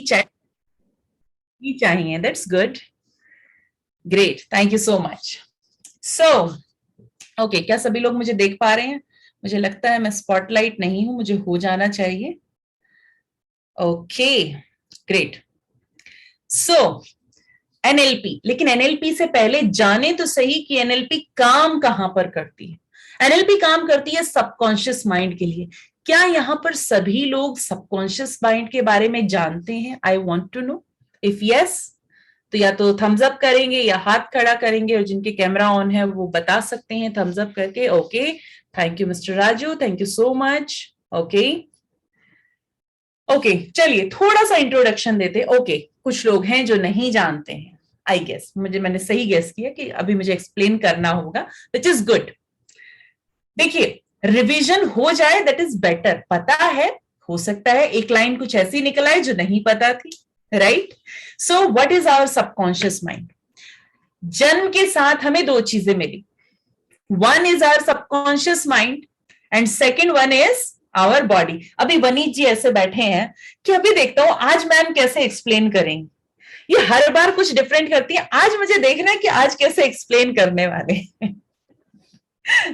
चाहिए। That's good, great, thank you so much. So okay, क्या सभी लोग मुझे देख पा रहे हैं? मुझे लगता है मैं स्पॉटलाइट नहीं हूं, मुझे हो जाना चाहिए। Okay, great. सो एनएलपी, लेकिन एनएलपी से पहले जाने तो सही कि एनएलपी काम कहां पर करती है। एनएलपी काम करती है सबकॉन्शियस माइंड के लिए। क्या यहां पर सभी लोग सबकॉन्शियस माइंड के बारे में जानते हैं? I want to know. If yes, तो या तो थम्स अप करेंगे या हाथ खड़ा करेंगे, और जिनके कैमरा ऑन है वो बता सकते हैं थम्स अप करके। Okay, thank you mister Raju, thank you so much. Okay okay, चलिए थोड़ा सा इंट्रोडक्शन देते। ओके, कुछ लोग हैं जो नहीं जानते हैं। आई गेस मैंने सही गेस किया कि अभी मुझे एक्सप्लेन करना होगा, विच इज गुड। देखिए, रिवीजन हो जाए दैट इज बेटर। पता है, हो सकता है एक लाइन कुछ ऐसी निकल आए जो नहीं पता थी, right? So what is our subconscious mind? जन्म के साथ हमें दो चीजें मिली। One is our subconscious mind and second one is our body. अभी वनीत जी ऐसे बैठे हैं कि अभी देखता हूं आज मैम कैसे एक्सप्लेन करेंगे। ये हर बार कुछ डिफरेंट करती है, आज मुझे देखना है कि आज कैसे एक्सप्लेन करने वाले।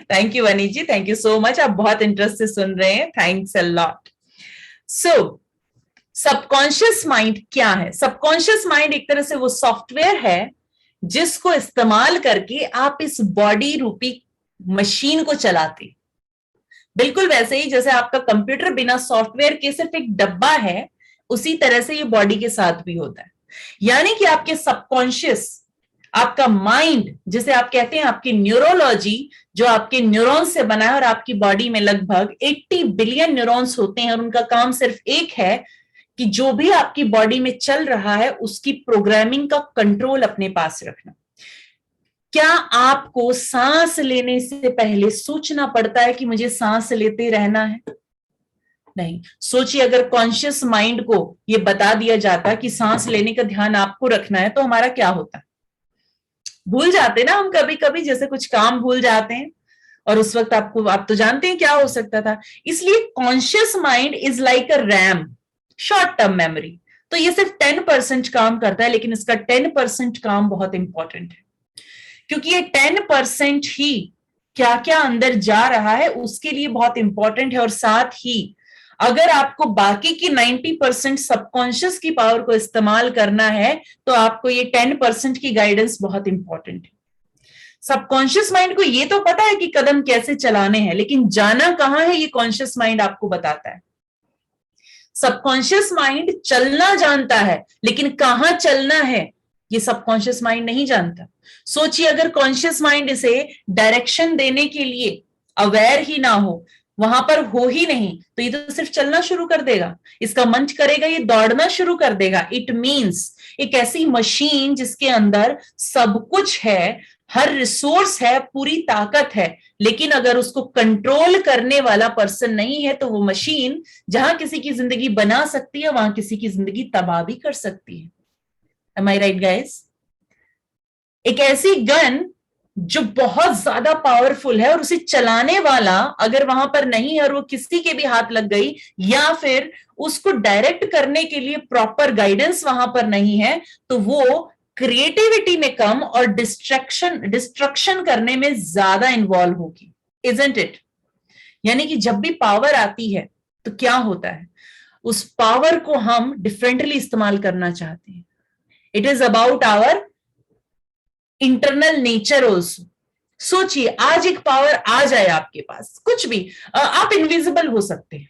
Thank you Vaneet ji, thank you so much, आप बहुत इंटरेस्ट से सुन रहे हैं, thanks a lot. So subconscious mind क्या है? सबकॉन्शियस माइंड एक तरह से वो सॉफ्टवेयर है जिसको इस्तेमाल करके आप इस बॉडी रूपी मशीन को चलाते। बिल्कुल वैसे ही जैसे आपका कंप्यूटर बिना सॉफ्टवेयर के सिर्फ एक डब्बा है, उसी तरह से ये बॉडी के साथ भी होता है। यानी कि आपके सबकॉन्शियस, आपका माइंड, जिसे आप कहते हैं आपकी न्यूरोलॉजी, जो आपके न्यूरॉन्स से बना है, और आपकी बॉडी में लगभग 80 बिलियन न्यूरॉन्स होते हैं, और उनका काम सिर्फ एक है कि जो भी आपकी बॉडी में चल रहा है उसकी प्रोग्रामिंग का कंट्रोल अपने पास रखना। क्या आपको सांस लेने से पहले सोचना पड़ता है कि मुझे सांस लेते रहना है? नहीं। सोचिए, अगर कॉन्शियस माइंड को ये बता दिया जाता कि सांस लेने का ध्यान आपको रखना है, तो हमारा क्या होता? भूल जाते ना हम कभी कभी, जैसे कुछ काम भूल जाते हैं, और उस वक्त आप तो जानते हैं क्या हो सकता था। इसलिए conscious mind is like a RAM, short term memory. तो ये सिर्फ 10% काम करता है, लेकिन इसका 10% काम बहुत इंपॉर्टेंट है, क्योंकि ये 10% ही क्या क्या अंदर जा रहा है उसके लिए बहुत इंपॉर्टेंट है। और साथ ही अगर आपको बाकी की 90% सबकॉन्शियस की पावर को इस्तेमाल करना है, तो आपको ये 10% की गाइडेंस बहुत इंपॉर्टेंट है। सबकॉन्शियस माइंड को ये तो पता है कि कदम कैसे चलाने हैं, लेकिन जाना कहां है ये कॉन्शियस माइंड आपको बताता है। सबकॉन्शियस माइंड चलना जानता है, लेकिन कहां चलना है ये सबकॉन्शियस माइंड नहीं जानता। सोचिए, अगर कॉन्शियस माइंड इसे डायरेक्शन देने के लिए अवेयर ही ना हो, वहां पर हो ही नहीं, तो ये तो सिर्फ चलना शुरू कर देगा। इसका मन करेगा ये दौड़ना शुरू कर देगा। इट मींस एक ऐसी मशीन जिसके अंदर सब कुछ है, हर रिसोर्स है, पूरी ताकत है, लेकिन अगर उसको कंट्रोल करने वाला पर्सन नहीं है, तो वो मशीन जहां किसी की जिंदगी बना सकती है, वहां किसी की जिंदगी तबाह भी कर सकती है। एम आई राइट गाइस? एक ऐसी गन जो बहुत ज्यादा पावरफुल है, और उसे चलाने वाला अगर वहां पर नहीं है, और वो किसी के भी हाथ लग गई, या फिर उसको डायरेक्ट करने के लिए प्रॉपर गाइडेंस वहां पर नहीं है, तो वो क्रिएटिविटी में कम और डिस्ट्रक्शन करने में ज्यादा इन्वॉल्व होगी। Isn't it? यानी कि जब भी पावर आती है तो क्या होता है, उस पावर को हम डिफरेंटली इस्तेमाल करना चाहते हैं। It is about our internal nature also. सोचिए, आज एक पावर आ जाए आपके पास, कुछ भी, आप इनविजिबल हो सकते हैं।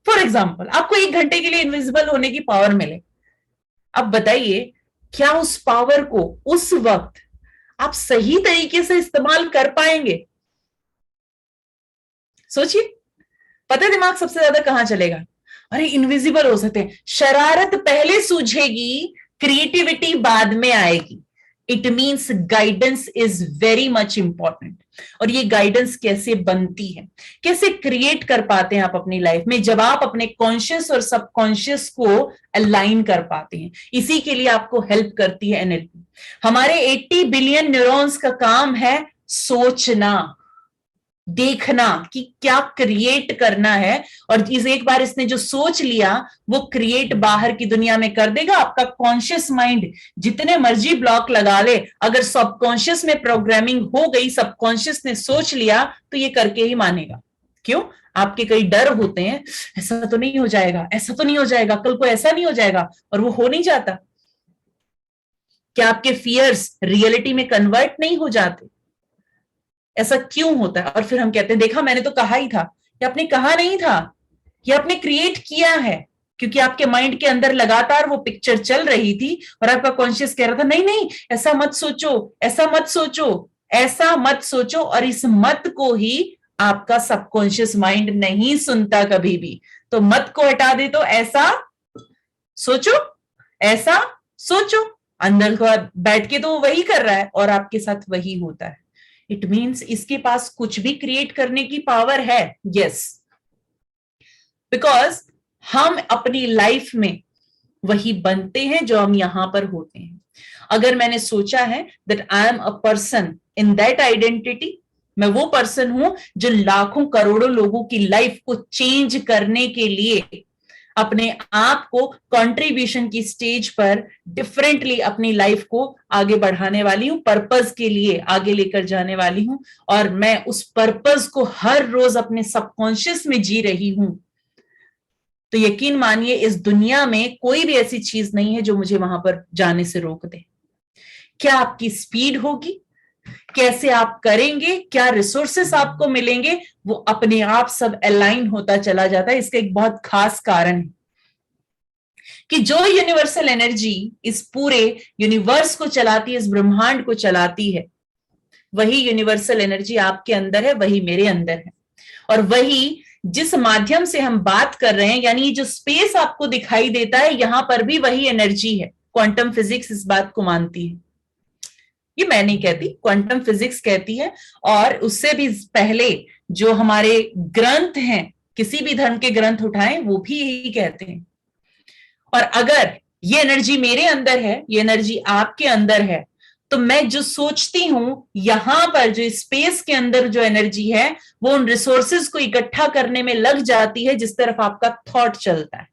फॉर एग्जाम्पल, आपको 1 घंटे के लिए इनविजिबल होने की पावर मिले, अब बताइए क्या उस पावर को उस वक्त आप सही तरीके से इस्तेमाल कर पाएंगे? सोचिए, पता है दिमाग सबसे ज्यादा कहां चलेगा? अरे इनविजिबल हो सकते हैं, शरारत पहले सूझेगी, क्रिएटिविटी बाद में आएगी। It means guidance is very much important. और ये गाइडेंस कैसे बनती है, कैसे क्रिएट कर पाते हैं आप अपनी लाइफ में? जब आप अपने कॉन्शियस और सबकॉन्शियस को अलाइन कर पाते हैं। इसी के लिए आपको हेल्प करती है एनएलपी। हमारे 80 बिलियन न्यूरॉन्स का काम है सोचना। देखना कि क्या क्रिएट करना है, और इस एक बार इसने जो सोच लिया वो क्रिएट बाहर की दुनिया में कर देगा। आपका कॉन्शियस माइंड जितने मर्जी ब्लॉक लगा ले, अगर सबकॉन्शियस में प्रोग्रामिंग हो गई, सबकॉन्शियस ने सोच लिया, तो ये करके ही मानेगा। क्यों? आपके कई डर होते हैं, ऐसा तो नहीं हो जाएगा, ऐसा तो नहीं हो जाएगा, कल को ऐसा नहीं हो जाएगा, और वो हो नहीं जाता। क्या आपके फियर्स रियलिटी में कन्वर्ट नहीं हो जाते? ऐसा क्यों होता है? और फिर हम कहते हैं देखा, मैंने तो कहा ही था। ये आपने कहा नहीं था, ये आपने क्रिएट किया है, क्योंकि आपके माइंड के अंदर लगातार वो पिक्चर चल रही थी और आपका कॉन्शियस कह रहा था नहीं नहीं, ऐसा मत सोचो, ऐसा मत सोचो, ऐसा मत सोचो। और इस मत को ही आपका सबकॉन्शियस माइंड नहीं सुनता कभी भी। तो मत को हटा दे तो ऐसा सोचो, ऐसा सोचो, अंदर को बैठ के तो वो वही कर रहा है और आपके साथ वही होता है। इट मीन्स इसके पास कुछ भी क्रिएट करने की पावर है। यस, बिकॉज हम अपनी लाइफ में वही बनते हैं जो हम यहां पर होते हैं। अगर मैंने सोचा है that I am a person in that identity, मैं वो पर्सन हूं जो लाखों करोड़ों लोगों की लाइफ को चेंज करने के लिए अपने आप को कंट्रीब्यूशन की स्टेज पर डिफरेंटली अपनी लाइफ को आगे बढ़ाने वाली हूं, पर्पस के लिए आगे लेकर जाने वाली हूं, और मैं उस पर्पस को हर रोज अपने सबकॉन्शियस में जी रही हूं, तो यकीन मानिए इस दुनिया में कोई भी ऐसी चीज नहीं है जो मुझे वहां पर जाने से रोक दे। क्या आपकी स्पीड होगी, कैसे आप करेंगे, क्या रिसोर्सेस आपको मिलेंगे, वो अपने आप सब अलाइन होता चला जाता है। इसका एक बहुत खास कारण है कि जो यूनिवर्सल एनर्जी इस पूरे यूनिवर्स को चलाती है, इस ब्रह्मांड को चलाती है, वही यूनिवर्सल एनर्जी आपके अंदर है, वही मेरे अंदर है, और वही जिस माध्यम से हम बात कर रहे हैं, यानी जो स्पेस आपको दिखाई देता है, यहां पर भी वही एनर्जी है। क्वांटम फिजिक्स इस बात को मानती है, ये मैं नहीं कहती, क्वांटम फिजिक्स कहती है। और उससे भी पहले जो हमारे ग्रंथ हैं, किसी भी धर्म के ग्रंथ उठाएं, वो भी यही कहते हैं। और अगर ये एनर्जी मेरे अंदर है, ये एनर्जी आपके अंदर है, तो मैं जो सोचती हूं, यहां पर जो स्पेस के अंदर जो एनर्जी है, वो उन रिसोर्सेज को इकट्ठा करने में लग जाती है जिस तरफ आपका थॉट चलता है।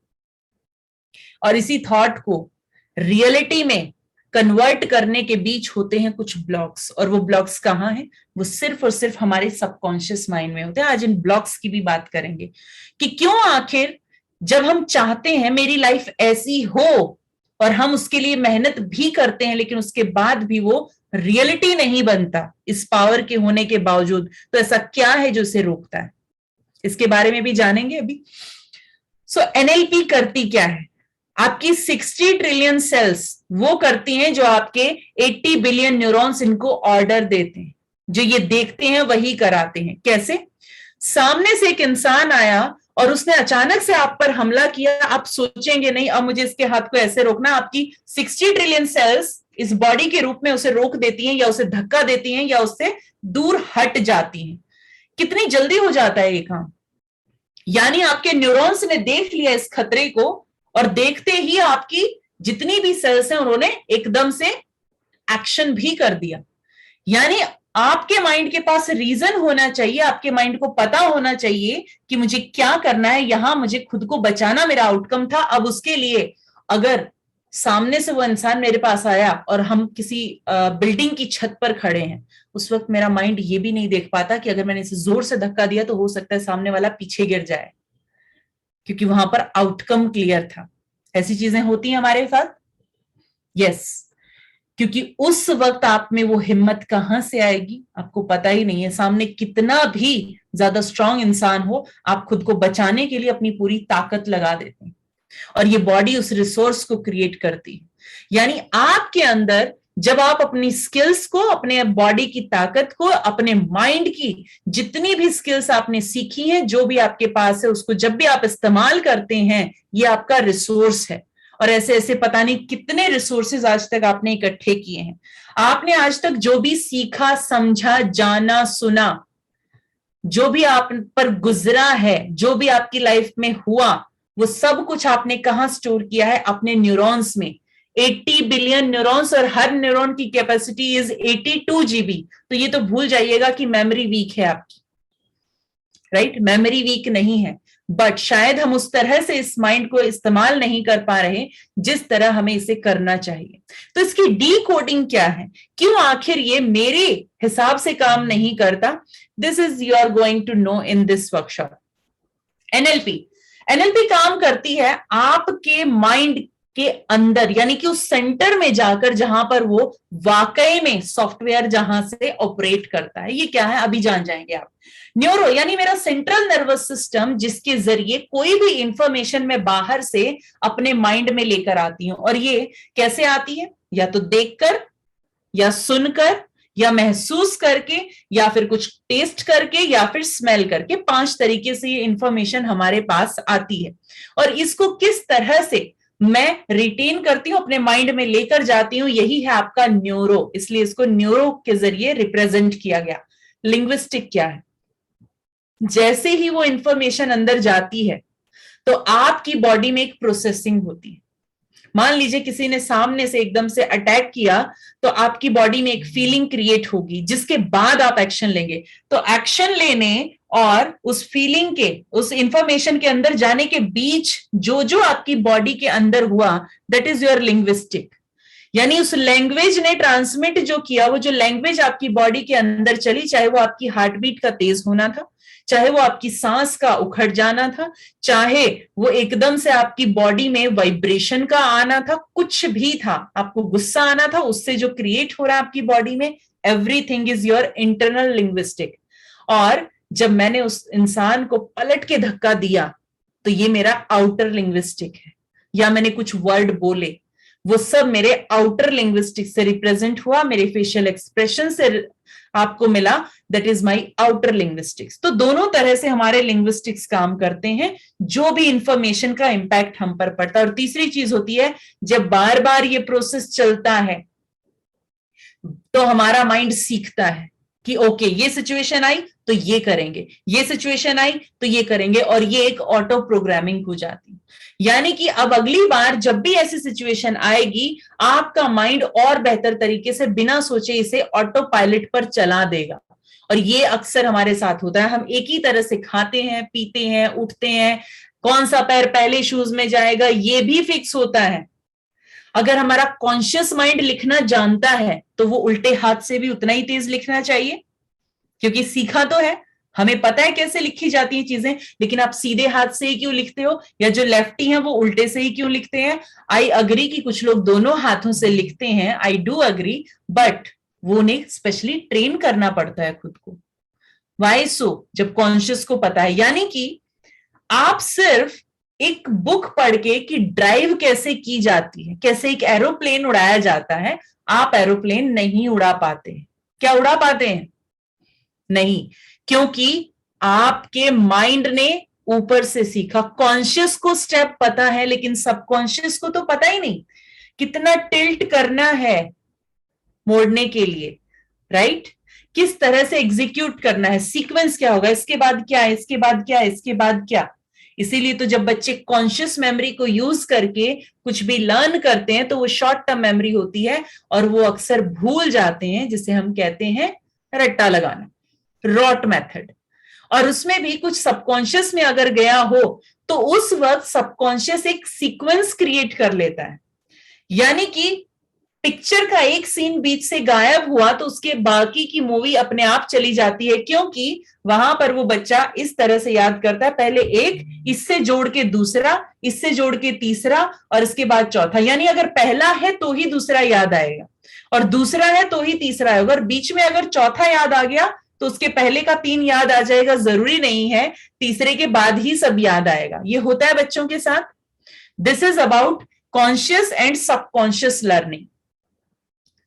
और इसी थॉट को रियलिटी में कन्वर्ट करने के बीच होते हैं कुछ ब्लॉक्स, और वो ब्लॉक्स कहाँ हैं? वो सिर्फ और सिर्फ हमारे सबकॉन्शियस माइंड में होते हैं। आज इन ब्लॉक्स की भी बात करेंगे कि क्यों आखिर जब हम चाहते हैं मेरी लाइफ ऐसी हो और हम उसके लिए मेहनत भी करते हैं, लेकिन उसके बाद भी वो रियलिटी नहीं बनता इस पावर के होने के बावजूद, तो ऐसा क्या है जो उसे रोकता है? इसके बारे में भी जानेंगे अभी। सो एनएलपी करती क्या है? आपकी 60 ट्रिलियन सेल्स वो करती हैं जो आपके 80 बिलियन न्यूरॉन्स इनको ऑर्डर देते हैं, जो ये देखते हैं वही कराते हैं। कैसे? सामने से एक इंसान आया और उसने अचानक से आप पर हमला किया, आप सोचेंगे नहीं अब मुझे इसके हाथ को ऐसे रोकना, आपकी 60 ट्रिलियन सेल्स इस बॉडी के रूप में उसे रोक देती हैं, या उसे धक्का देती हैं, या उससे दूर हट जाती हैं। कितनी जल्दी हो जाता है ये काम! यानी आपके न्यूरॉन्स ने देख लिया इस खतरे को, और देखते ही आपकी जितनी भी सेल्स हैं उन्होंने एकदम से एक्शन भी कर दिया। यानी आपके माइंड के पास रीजन होना चाहिए, आपके माइंड को पता होना चाहिए कि मुझे क्या करना है, यहां मुझे खुद को बचाना मेरा आउटकम था। अब उसके लिए अगर सामने से वो इंसान मेरे पास आया और हम किसी बिल्डिंग की छत पर खड़े हैं, उस वक्त मेरा माइंड ये भी नहीं देख पाता कि अगर मैंने इसे जोर से धक्का दिया तो हो सकता है सामने वाला पीछे गिर जाए, क्योंकि वहां पर आउटकम क्लियर था। ऐसी चीजें होती हैं हमारे साथ। यस, क्योंकि उस वक्त आप में वो हिम्मत कहां से आएगी आपको पता ही नहीं है। सामने कितना भी ज्यादा स्ट्रांग इंसान हो, आप खुद को बचाने के लिए अपनी पूरी ताकत लगा देते हैं, और ये बॉडी उस रिसोर्स को क्रिएट करती है। यानी आपके अंदर जब आप अपनी स्किल्स को, अपने बॉडी की ताकत को, अपने माइंड की जितनी भी स्किल्स आपने सीखी हैं, जो भी आपके पास है, उसको जब भी आप इस्तेमाल करते हैं, ये आपका रिसोर्स है। और ऐसे ऐसे पता नहीं कितने रिसोर्सेज आज तक आपने इकट्ठे किए हैं। आपने आज तक जो भी सीखा, समझा, जाना, सुना, जो भी आप पर गुजरा है, जो भी आपकी लाइफ में हुआ, वो सब कुछ आपने कहां स्टोर किया है? अपने न्यूरॉन्स में। 80 बिलियन न्यूरॉन्स, और हर न्यूरॉन की कैपेसिटी इज 82 GB। तो ये तो भूल जाइएगा कि मेमोरी वीक है आपकी। राइट, मेमोरी वीक नहीं है, बट शायद हम उस तरह से इस माइंड को इस्तेमाल नहीं कर पा रहे जिस तरह हमें इसे करना चाहिए। तो इसकी डी कोडिंग क्या है, क्यों आखिर ये मेरे हिसाब से काम नहीं करता, this is you are going to know in this workshop. NLP, NLP काम करती है आपके माइंड के अंदर, यानी कि उस सेंटर में जाकर जहां पर वो वाकई में सॉफ्टवेयर जहां से ऑपरेट करता है। ये क्या है अभी जान जाएंगे आप। न्यूरो यानी मेरा सेंट्रल नर्वस सिस्टम, जिसके जरिए कोई भी इंफॉर्मेशन मैं बाहर से अपने माइंड में लेकर आती हूं। और ये कैसे आती है, या तो देखकर, या सुनकर, या महसूस करके, या फिर कुछ टेस्ट करके, या फिर स्मेल करके। 5 तरीके से ये इंफॉर्मेशन हमारे पास आती है। और इसको किस तरह से मैं रिटेन करती हूं, अपने माइंड में लेकर जाती हूं, यही है आपका न्यूरो। इसलिए इसको न्यूरो के जरिए रिप्रेजेंट किया गया। लिंग्विस्टिक क्या है, जैसे ही वो इंफॉर्मेशन अंदर जाती है तो आपकी बॉडी में एक प्रोसेसिंग होती है। मान लीजिए किसी ने सामने से एकदम से अटैक किया, तो आपकी बॉडी में एक फीलिंग क्रिएट होगी, जिसके बाद आप एक्शन लेंगे। तो एक्शन लेने और उस फीलिंग के, उस इंफॉर्मेशन के अंदर जाने के बीच जो जो आपकी बॉडी के अंदर हुआ, दैट इज योर लिंग्विस्टिक। यानी उस लैंग्वेज ने ट्रांसमिट जो किया, वो जो लैंग्वेज आपकी बॉडी के अंदर चली, चाहे वो आपकी हार्ट बीट का तेज होना था, चाहे वो आपकी सांस का उखड़ जाना था, चाहे वो एकदम से आपकी बॉडी में वाइब्रेशन का आना था, कुछ भी था, आपको गुस्सा आना था, उससे जो क्रिएट हो रहा है आपकी बॉडी में, everything is your internal linguistic. और जब मैंने उस इंसान को पलट के धक्का दिया, तो ये मेरा आउटर लिंग्विस्टिक है। या मैंने कुछ वर्ड बोले, वो सब मेरे आउटर लिंग्विस्टिक से रिप्रेजेंट हुआ, मेरे फेशियल एक्सप्रेशन से आपको मिला, that is my outer linguistics. तो दोनों तरह से हमारे लिंग्विस्टिक्स काम करते हैं, जो भी इंफॉर्मेशन का इंपैक्ट हम पर पड़ता है। और तीसरी चीज होती है, जब बार बार ये प्रोसेस चलता है तो हमारा माइंड सीखता है कि ओके, ये सिचुएशन आई तो ये करेंगे, ये सिचुएशन आई तो ये करेंगे, और ये एक ऑटो प्रोग्रामिंग हो जाती है। यानी कि अब अगली बार जब भी ऐसी सिचुएशन आएगी, आपका माइंड और बेहतर तरीके से बिना सोचे इसे ऑटो पायलट पर चला देगा। और ये अक्सर हमारे साथ होता है, हम एक ही तरह से खाते हैं, पीते हैं, उठते हैं, कौन सा पैर पहले शूज में जाएगा ये भी फिक्स होता है। अगर हमारा कॉन्शियस माइंड लिखना जानता है तो वो उल्टे हाथ से भी उतना ही तेज लिखना चाहिए, क्योंकि सीखा तो है, हमें पता है कैसे लिखी जाती हैं चीजें। लेकिन आप सीधे हाथ से ही क्यों लिखते हो, या जो लेफ्टी हैं वो उल्टे से ही क्यों लिखते हैं? आई अग्री कि कुछ लोग दोनों हाथों से लिखते हैं, आई डू अग्री, बट वो उन्हें स्पेशली ट्रेन करना पड़ता है खुद को। वाई सो? जब कॉन्शियस को पता है। यानी कि आप सिर्फ एक बुक पढ़ के कि ड्राइव कैसे की जाती है, कैसे एक एरोप्लेन उड़ाया जाता है, आप एरोप्लेन नहीं उड़ा पाते। क्या उड़ा पाते हैं? नहीं, क्योंकि आपके माइंड ने ऊपर से सीखा। कॉन्शियस को स्टेप पता है, लेकिन सबकॉन्शियस को तो पता ही नहीं कितना टिल्ट करना है मोड़ने के लिए, राइट? किस तरह से एग्जीक्यूट करना है, सीक्वेंस क्या होगा, इसके बाद क्या, इसके बाद क्या, इसके बाद क्या। इसीलिए तो जब बच्चे कॉन्शियस मेमोरी को यूज करके कुछ भी लर्न करते हैं तो वो शॉर्ट टर्म मेमोरी होती है, और वो अक्सर भूल जाते हैं, जिसे हम कहते हैं रट्टा लगाना, रॉट मेथड। और उसमें भी कुछ सबकॉन्शियस में अगर गया हो तो उस वक्त सबकॉन्शियस एक सीक्वेंस क्रिएट कर लेता है। यानी कि पिक्चर का एक सीन बीच से गायब हुआ तो उसके बाकी की मूवी अपने आप चली जाती है, क्योंकि वहां पर वो बच्चा इस तरह से याद करता है, पहले एक, इससे जोड़ के दूसरा, इससे जोड़ के तीसरा, और इसके बाद चौथा। यानी अगर पहला है तो ही दूसरा याद आएगा, और दूसरा है तो ही तीसरा आएगा, और बीच में अगर चौथा याद आ गया तो उसके पहले का 3 याद आ जाएगा। जरूरी नहीं है तीसरे के बाद ही सब याद आएगा। ये होता है बच्चों के साथ। This is about conscious and subconscious learning.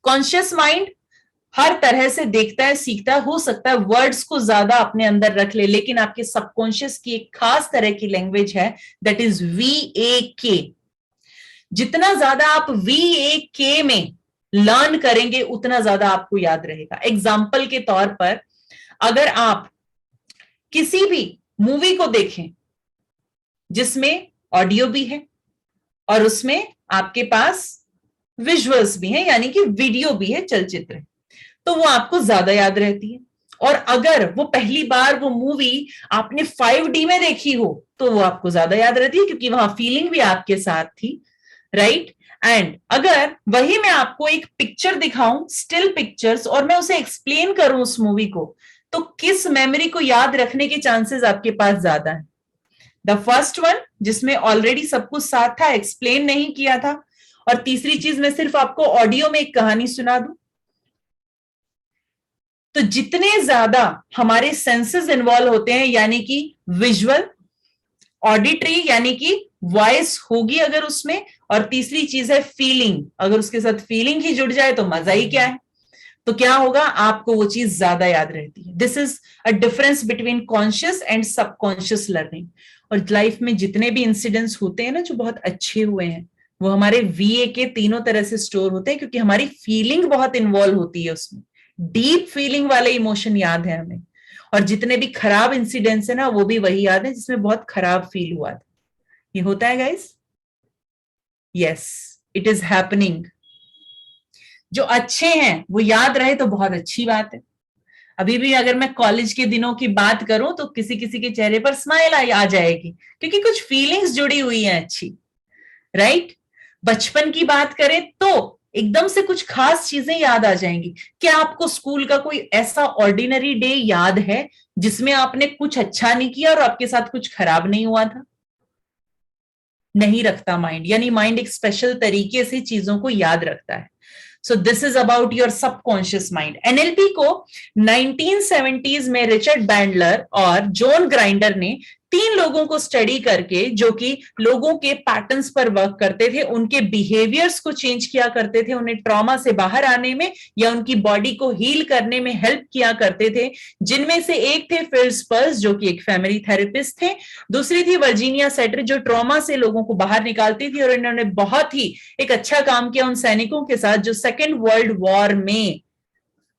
Conscious mind हर तरह से देखता है, सीखता है, हो सकता है वर्ड्स को ज्यादा अपने अंदर रख ले, लेकिन आपके सबकॉन्शियस की एक खास तरह की लैंग्वेज है, दैट इज VAK। जितना ज्यादा आप VAK में लर्न करेंगे उतना ज्यादा आपको याद रहेगा। एग्जाम्पल के तौर पर, अगर आप किसी भी मूवी को देखें जिसमें ऑडियो भी है और उसमें आपके पास विजुअल्स भी हैं, यानी कि वीडियो भी है, चलचित्र है, तो वो आपको ज्यादा याद रहती है। और अगर वो पहली बार वो मूवी आपने 5D में देखी हो तो वो आपको ज्यादा याद रहती है, क्योंकि वहां फीलिंग भी आपके साथ थी, राइट। एंड अगर वही मैं आपको एक पिक्चर दिखाऊं, स्टिल पिक्चर्स, और मैं उसे एक्सप्लेन करूं उस मूवी को, तो किस मेमोरी को याद रखने के चांसेस आपके पास ज्यादा है? द फर्स्ट वन, जिसमें ऑलरेडी सब कुछ साथ था, एक्सप्लेन नहीं किया था, और तीसरी चीज मैं सिर्फ आपको ऑडियो में एक कहानी सुना दूं। तो जितने ज्यादा हमारे सेंसेस इन्वॉल्व होते हैं, यानी कि विजुअल, ऑडिटरी यानी कि वॉइस होगी अगर उसमें, और तीसरी चीज है फीलिंग, अगर उसके साथ फीलिंग ही जुड़ जाए तो मजा ही क्या है। तो क्या होगा, आपको वो चीज ज्यादा याद रहती है। This is a difference between conscious and subconscious learning. और लाइफ में जितने भी इंसिडेंट्स होते हैं ना जो बहुत अच्छे हुए हैं, वो हमारे VA के तीनों तरह से स्टोर होते हैं, क्योंकि हमारी फीलिंग बहुत इन्वॉल्व होती है उसमें, डीप फीलिंग वाले इमोशन याद है हमें। और जितने भी खराब इंसिडेंट्स है ना, वो भी वही याद है जिसमें बहुत खराब फील हुआ था। ये होता है guys? Yes, it is happening. जो अच्छे हैं वो याद रहे तो बहुत अच्छी बात है। अभी भी अगर मैं कॉलेज के दिनों की बात करूं तो किसी किसी के चेहरे पर स्माइल आ जाएगी, क्योंकि कुछ फीलिंग्स जुड़ी हुई हैं अच्छी, राइट। बचपन की बात करें तो एकदम से कुछ खास चीजें याद आ जाएंगी। क्या आपको स्कूल का कोई ऐसा ऑर्डिनरी डे याद है जिसमें आपने कुछ अच्छा नहीं किया और आपके साथ कुछ खराब नहीं हुआ था? नहीं रखता माइंड, यानी माइंड एक स्पेशल तरीके से चीजों को याद रखता है। So this is about your subconscious mind. NLP को 1970s में रिचर्ड बैंडलर और जॉन ग्राइंडर ने 3 लोगों को स्टडी करके, जो कि लोगों के पैटर्न्स पर वर्क करते थे, उनके बिहेवियर्स को चेंज किया करते थे, उन्हें ट्रॉमा से बाहर आने में या उनकी बॉडी को हील करने में हेल्प किया करते थे। जिनमें से एक थे फिल स्पर्स, जो कि एक फैमिली थेरेपिस्ट थे। दूसरी थी वर्जीनिया सेटर, जो ट्रॉमा से लोगों को बाहर निकालती थी, और इन्होंने बहुत ही एक अच्छा काम किया उन सैनिकों के साथ जो सेकेंड वर्ल्ड वॉर में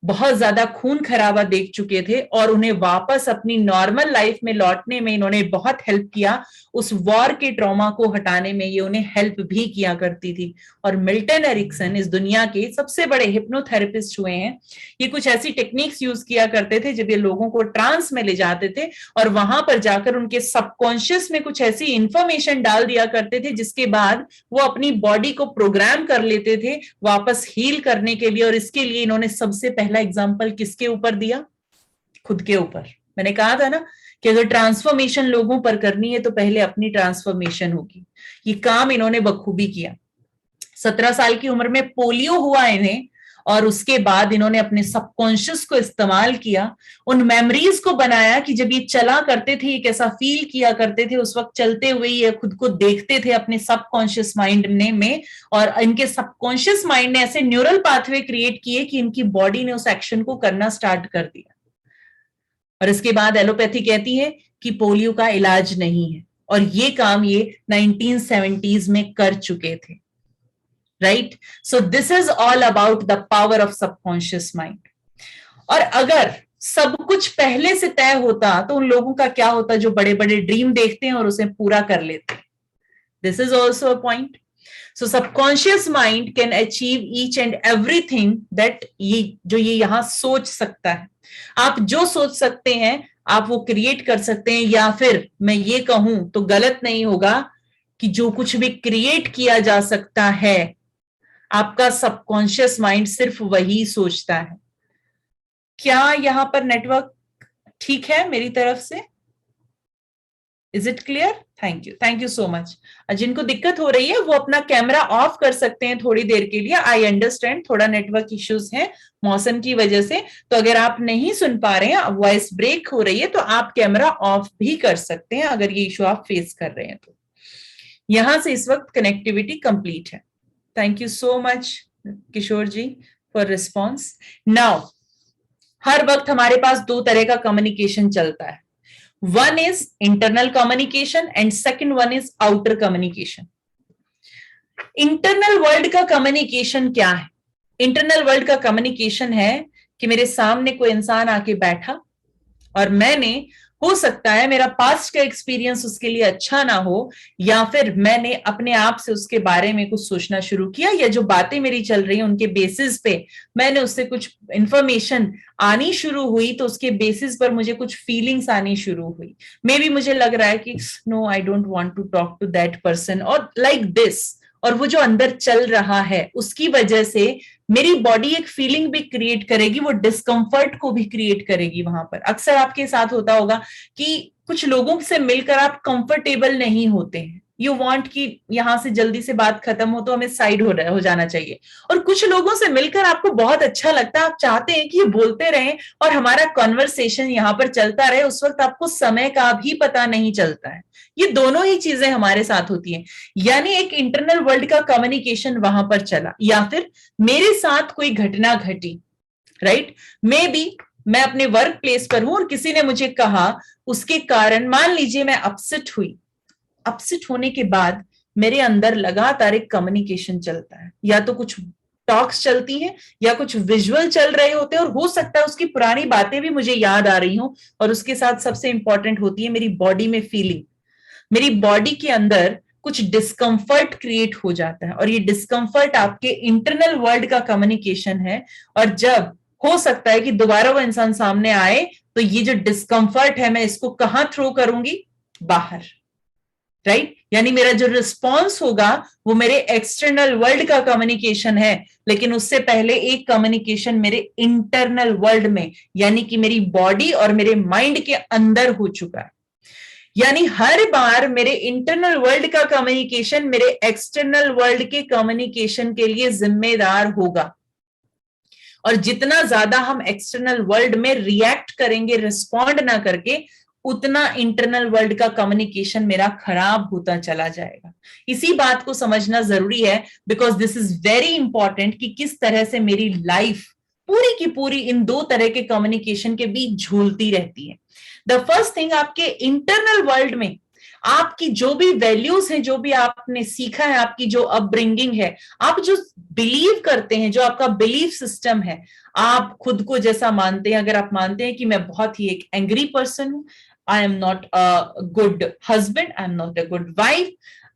बहुत ज्यादा खून खराबा देख चुके थे, और उन्हें वापस अपनी नॉर्मल लाइफ में लौटने में इन्होंने बहुत हेल्प किया। उस वॉर के ट्रॉमा को हटाने में ये उन्हें हेल्प भी किया करती थी। और मिल्टन एरिक्सन इस दुनिया के सबसे बड़े हिप्नोथेरेपिस्ट हुए हैं। ये कुछ ऐसी टेक्निक्स यूज किया करते थे जब ये लोगों को ट्रांस में ले जाते थे, और वहां पर जाकर उनके सबकॉन्शियस में कुछ ऐसी इंफॉर्मेशन डाल दिया करते थे जिसके बाद वो अपनी बॉडी को प्रोग्राम कर लेते थे वापस हील करने के लिए। और इसके लिए इन्होंने सबसे पहला एग्जाम्पल किसके ऊपर दिया? खुद के ऊपर। मैंने कहा था ना कि अगर ट्रांसफॉर्मेशन लोगों पर करनी है तो पहले अपनी ट्रांसफॉर्मेशन होगी। ये काम इन्होंने बखूबी किया। 17 साल की उम्र में पोलियो हुआ इन्हें, और उसके बाद इन्होंने अपने सबकॉन्शियस को इस्तेमाल किया, उन मेमोरीज को बनाया कि जब ये चला करते थे ये कैसा फील किया करते थे, उस वक्त चलते हुए ये खुद को देखते थे अपने सबकॉन्शियस माइंड में, और इनके सबकॉन्शियस माइंड ने ऐसे न्यूरल पाथवे क्रिएट किए कि इनकी बॉडी ने उस एक्शन को करना स्टार्ट कर दिया। और इसके बाद एलोपैथी कहती है कि पोलियो का इलाज नहीं है, और ये काम ये 1970s में कर चुके थे, right. So this is all about the power of subconscious mind. और अगर सब कुछ पहले से तय होता तो उन लोगों का क्या होता जो बड़े बड़े ड्रीम देखते हैं और उसे पूरा कर लेते हैं? This is also a point. So subconscious mind can achieve each and everything that ये यहां सोच सकता है। आप जो सोच सकते हैं आप वो क्रिएट कर सकते हैं, या फिर मैं ये कहूं तो गलत नहीं होगा कि जो कुछ भी क्रिएट किया जा सकता है आपका सबकॉन्शियस माइंड सिर्फ वही सोचता है। क्या यहां पर नेटवर्क ठीक है मेरी तरफ से? Is it clear? Thank you so much. जिनको दिक्कत हो रही है वो अपना कैमरा ऑफ कर सकते हैं थोड़ी देर के लिए। आई अंडरस्टैंड थोड़ा नेटवर्क इश्यूज हैं मौसम की वजह से, तो अगर आप नहीं सुन पा रहे हैं, वॉइस ब्रेक हो रही है, तो आप कैमरा ऑफ भी कर सकते हैं अगर ये इशू आप फेस कर रहे हैं तो। यहां से इस वक्त कनेक्टिविटी कंप्लीट है। Thank you so much Kishore ji for response. Now हर वक्त हमारे पास 2 तरह का कम्युनिकेशन चलता है। One is internal communication and second one is outer communication. Internal world का कम्युनिकेशन क्या है? इंटरनल वर्ल्ड का कम्युनिकेशन है कि मेरे सामने कोई इंसान आके बैठा और मैंने हो सकता है मेरा पास्ट का एक्सपीरियंस उसके लिए अच्छा ना हो, या फिर मैंने अपने आप से उसके बारे में कुछ सोचना शुरू किया, या जो बातें मेरी चल रही हैं उनके बेसिस पे मैंने उससे कुछ इंफॉर्मेशन आनी शुरू हुई, तो उसके बेसिस पर मुझे कुछ फीलिंग्स आनी शुरू हुई। मे बी मुझे लग रहा है कि no, I don't want to talk to that person और लाइक दिस, और वो जो अंदर चल रहा है उसकी वजह से मेरी बॉडी एक फीलिंग भी क्रिएट करेगी, वो डिस्कंफर्ट को भी क्रिएट करेगी वहां पर। अक्सर आपके साथ होता होगा कि कुछ लोगों से मिलकर आप कंफर्टेबल नहीं होते हैं, यू वांट कि यहां से जल्दी से बात खत्म हो तो हमें साइड हो जाना चाहिए, और कुछ लोगों से मिलकर आपको बहुत अच्छा लगता है, आप चाहते हैं कि ये बोलते रहें और हमारा कॉन्वर्सेशन यहां पर चलता रहे, उस वक्त आपको समय का भी पता नहीं चलता है। ये दोनों ही चीजें हमारे साथ होती हैं, यानी एक इंटरनल वर्ल्ड का कम्युनिकेशन वहां पर चला, या फिर मेरे साथ कोई घटना घटी, राइट, मे बी मैं अपने वर्क प्लेस पर हूं और किसी ने मुझे कहा, उसके कारण मान लीजिए मैं अपसेट हुई, अपसेट होने के बाद मेरे अंदर लगातार एक कम्युनिकेशन चलता है, या तो कुछ टॉक्स चलती हैं या कुछ विजुअल चल रहे होते हैं, और हो सकता है उसकी पुरानी बातें भी मुझे याद आ रही हो, और उसके साथ सबसे इंपॉर्टेंट होती है मेरी बॉडी में फीलिंग, मेरी बॉडी के अंदर कुछ डिस्कंफर्ट क्रिएट हो जाता है, और ये डिस्कंफर्ट आपके इंटरनल वर्ल्ड का कम्युनिकेशन है। और जब हो सकता है कि दोबारा वो इंसान सामने आए, तो ये जो डिस्कंफर्ट है मैं इसको कहां थ्रो करूंगी, बाहर, राइट, यानी मेरा जो रिस्पॉन्स होगा वो मेरे एक्सटर्नल वर्ल्ड का कम्युनिकेशन है, लेकिन उससे पहले एक कम्युनिकेशन मेरे इंटरनल वर्ल्ड में, यानी कि मेरी बॉडी और मेरे माइंड के अंदर हो चुका है। यानी हर बार मेरे इंटरनल वर्ल्ड का कम्युनिकेशन मेरे एक्सटर्नल वर्ल्ड के कम्युनिकेशन के लिए जिम्मेदार होगा, और जितना ज्यादा हम एक्सटर्नल वर्ल्ड में रिएक्ट करेंगे रिस्पॉन्ड ना करके, उतना इंटरनल वर्ल्ड का कम्युनिकेशन मेरा खराब होता चला जाएगा। इसी बात को समझना जरूरी है, because this is very important कि किस तरह से मेरी लाइफ पूरी की पूरी इन दो तरह के कम्युनिकेशन के बीच झूलती रहती है। द फर्स्ट थिंग, आपके इंटरनल वर्ल्ड में आपकी जो भी वैल्यूज हैं, जो भी आपने सीखा है, आपकी जो अपब्रिंगिंग है, आप जो बिलीव करते हैं, जो आपका बिलीफ सिस्टम है, आप खुद को जैसा मानते हैं, अगर आप मानते हैं कि मैं बहुत ही एक एंग्री पर्सन हूं, I am not a good husband, I am not a good wife,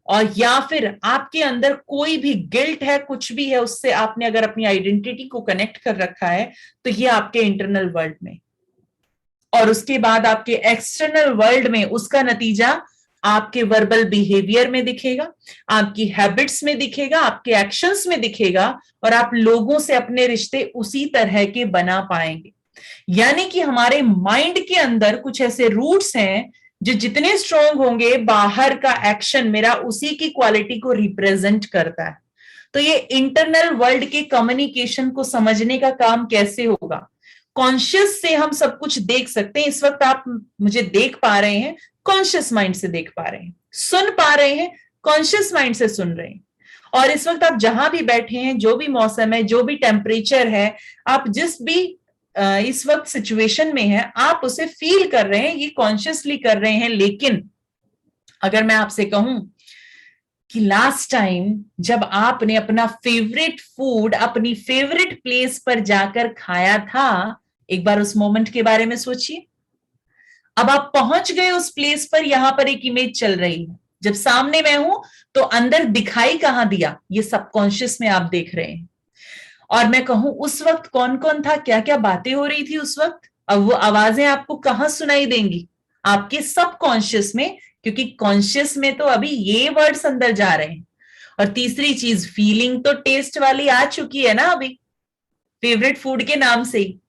और या फिर आपके अंदर कोई भी गिल्ट है, कुछ भी है, उससे आपने अगर अपनी आइडेंटिटी को कनेक्ट कर रखा है, तो ये आपके इंटरनल वर्ल्ड में, और उसके बाद आपके एक्सटर्नल वर्ल्ड में उसका नतीजा आपके वर्बल बिहेवियर में दिखेगा, आपकी हैबिट्स में दिखेगा, आपके एक्शंस में दिखेगा, और आप लोगों से अपने रिश्ते उसी तरह के बना पाएंगे। यानी कि हमारे माइंड के अंदर कुछ ऐसे रूट्स हैं जो जितने स्ट्रांग होंगे, बाहर का एक्शन मेरा उसी की क्वालिटी को रिप्रेजेंट करता है। तो ये इंटरनल वर्ल्ड के कम्युनिकेशन को समझने का काम कैसे होगा, कॉन्शियस से हम सब कुछ देख सकते हैं। इस वक्त आप मुझे देख पा रहे हैं, कॉन्शियस माइंड से देख पा रहे हैं, सुन पा रहे हैं, कॉन्शियस माइंड से सुन रहे हैं, और इस वक्त आप जहां भी बैठे हैं, जो भी मौसम है, जो भी टेम्परेचर है, आप जिस भी इस वक्त सिचुएशन में है, आप उसे फील कर रहे हैं, ये कॉन्शियसली कर रहे हैं। लेकिन अगर मैं आपसे कहूं कि लास्ट टाइम जब आपने अपना फेवरेट फूड अपनी फेवरेट प्लेस पर जाकर खाया था, एक बार उस मोमेंट के बारे में सोचिए। अब आप पहुंच गए उस प्लेस पर, यहां पर एक इमेज चल रही है, जब सामने मैं हूं तो अंदर दिखाई कहां दिया, ये सबकॉन्शियस में आप देख रहे हैं। और मैं कहूं उस वक्त कौन कौन था, क्या क्या बातें हो रही थी उस वक्त, अब वो आवाजें आपको कहां सुनाई देंगी, आपके सबकॉन्शियस में, क्योंकि कॉन्शियस में तो अभी ये वर्ड्स अंदर जा रहे हैं। और तीसरी चीज, फीलिंग तो टेस्ट वाली आ चुकी है ना अभी, फेवरेट फूड के नाम से ही।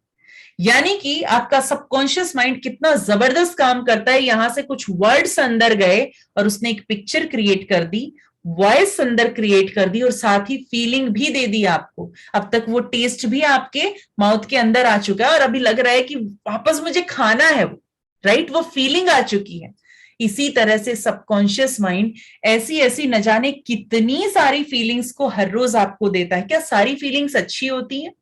यानी कि आपका सबकॉन्शियस माइंड कितना जबरदस्त काम करता है, यहां से कुछ वर्ड्स अंदर गए और उसने एक पिक्चर क्रिएट कर दी, वॉइस अंदर क्रिएट कर दी, और साथ ही फीलिंग भी दे दी आपको। अब तक वो टेस्ट भी आपके माउथ के अंदर आ चुका है, और अभी लग रहा है कि वापस मुझे खाना है वो, राइट, वो फीलिंग आ चुकी है। इसी तरह से सबकॉन्शियस माइंड ऐसी ऐसी न जाने कितनी सारी फीलिंग्स को हर रोज आपको देता है। क्या सारी फीलिंग्स अच्छी होती हैं?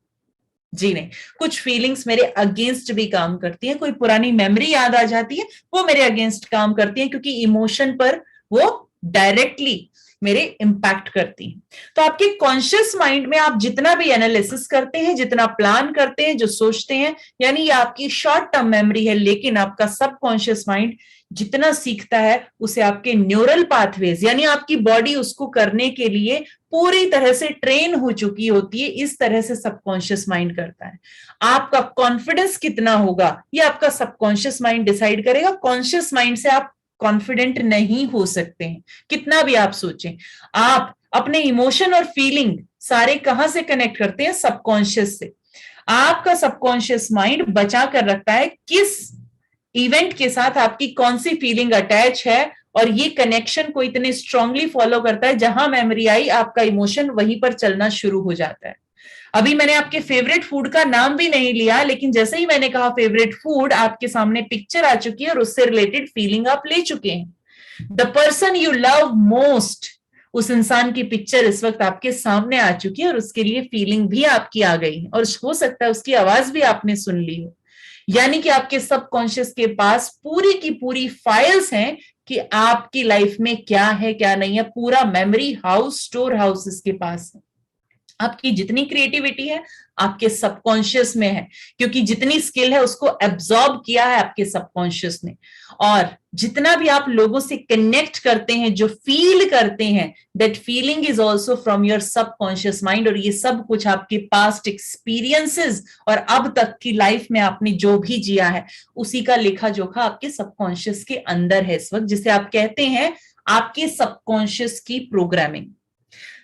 जी नहीं, कुछ फीलिंग्स मेरे अगेंस्ट भी काम करती हैं। कोई पुरानी मेमोरी याद आ जाती है, वो मेरे अगेंस्ट काम करती है, क्योंकि इमोशन पर वो डायरेक्टली मेरे इम्पैक्ट करती हैं। तो आपके कॉन्शियस माइंड में आप जितना भी एनालिसिस करते हैं, जितना प्लान करते हैं, जो सोचते हैं, यानी ये आपकी शॉर्ट टर्म मेमोरी है, लेकिन आपका सबकॉन्शियस माइंड जितना सीखता है उसे आपके न्यूरल पाथवेज, यानी आपकी बॉडी उसको करने के लिए पूरी तरह से ट्रेन हो चुकी होती है, इस तरह से सबकॉन्शियस माइंड करता है। आपका कॉन्फिडेंस कितना होगा ये आपका सबकॉन्शियस माइंड डिसाइड करेगा। कॉन्शियस माइंड से आप कॉन्फिडेंट नहीं हो सकते हैं, कितना भी आप सोचें। आप अपने इमोशन और फीलिंग सारे कहां से कनेक्ट करते हैं? सबकॉन्शियस से। आपका सबकॉन्शियस माइंड बचा कर रखता है किस इवेंट के साथ आपकी कौन सी फीलिंग अटैच है, और ये कनेक्शन को इतने स्ट्रांगली फॉलो करता है, जहां मेमोरी आई आपका इमोशन वहीं पर चलना शुरू हो जाता है। अभी मैंने आपके फेवरेट फूड का नाम भी नहीं लिया, लेकिन जैसे ही मैंने कहा फेवरेट फूड, आपके सामने पिक्चर आ चुकी है और उससे रिलेटेड फीलिंग आप ले चुके हैं। The person you love most, उस इंसान की पिक्चर इस वक्त आपके सामने आ चुकी है और उसके लिए फीलिंग भी आपकी आ गई है, और हो सकता है उसकी आवाज भी आपने सुन ली हो। यानी कि आपके सबकॉन्शियस के पास पूरी की पूरी फाइल्स हैं कि आपकी लाइफ में क्या है क्या नहीं है, पूरा मेमोरी हाउस, स्टोर हाउस इसके पास है। आपकी जितनी क्रिएटिविटी है आपके सबकॉन्शियस में है, क्योंकि जितनी स्किल है उसको एब्जॉर्ब किया है आपके सबकॉन्शियस ने। और जितना भी आप लोगों से कनेक्ट करते हैं, जो फील करते हैं, that feeling is also from your subconscious mind. और ये सब कुछ आपके पास्ट एक्सपीरियंसेस और अब तक की लाइफ में आपने जो भी जिया है उसी का लेखा जोखा आपके सबकॉन्शियस के अंदर है इस वक्त, जिसे आप कहते हैं आपके सबकॉन्शियस की प्रोग्रामिंग।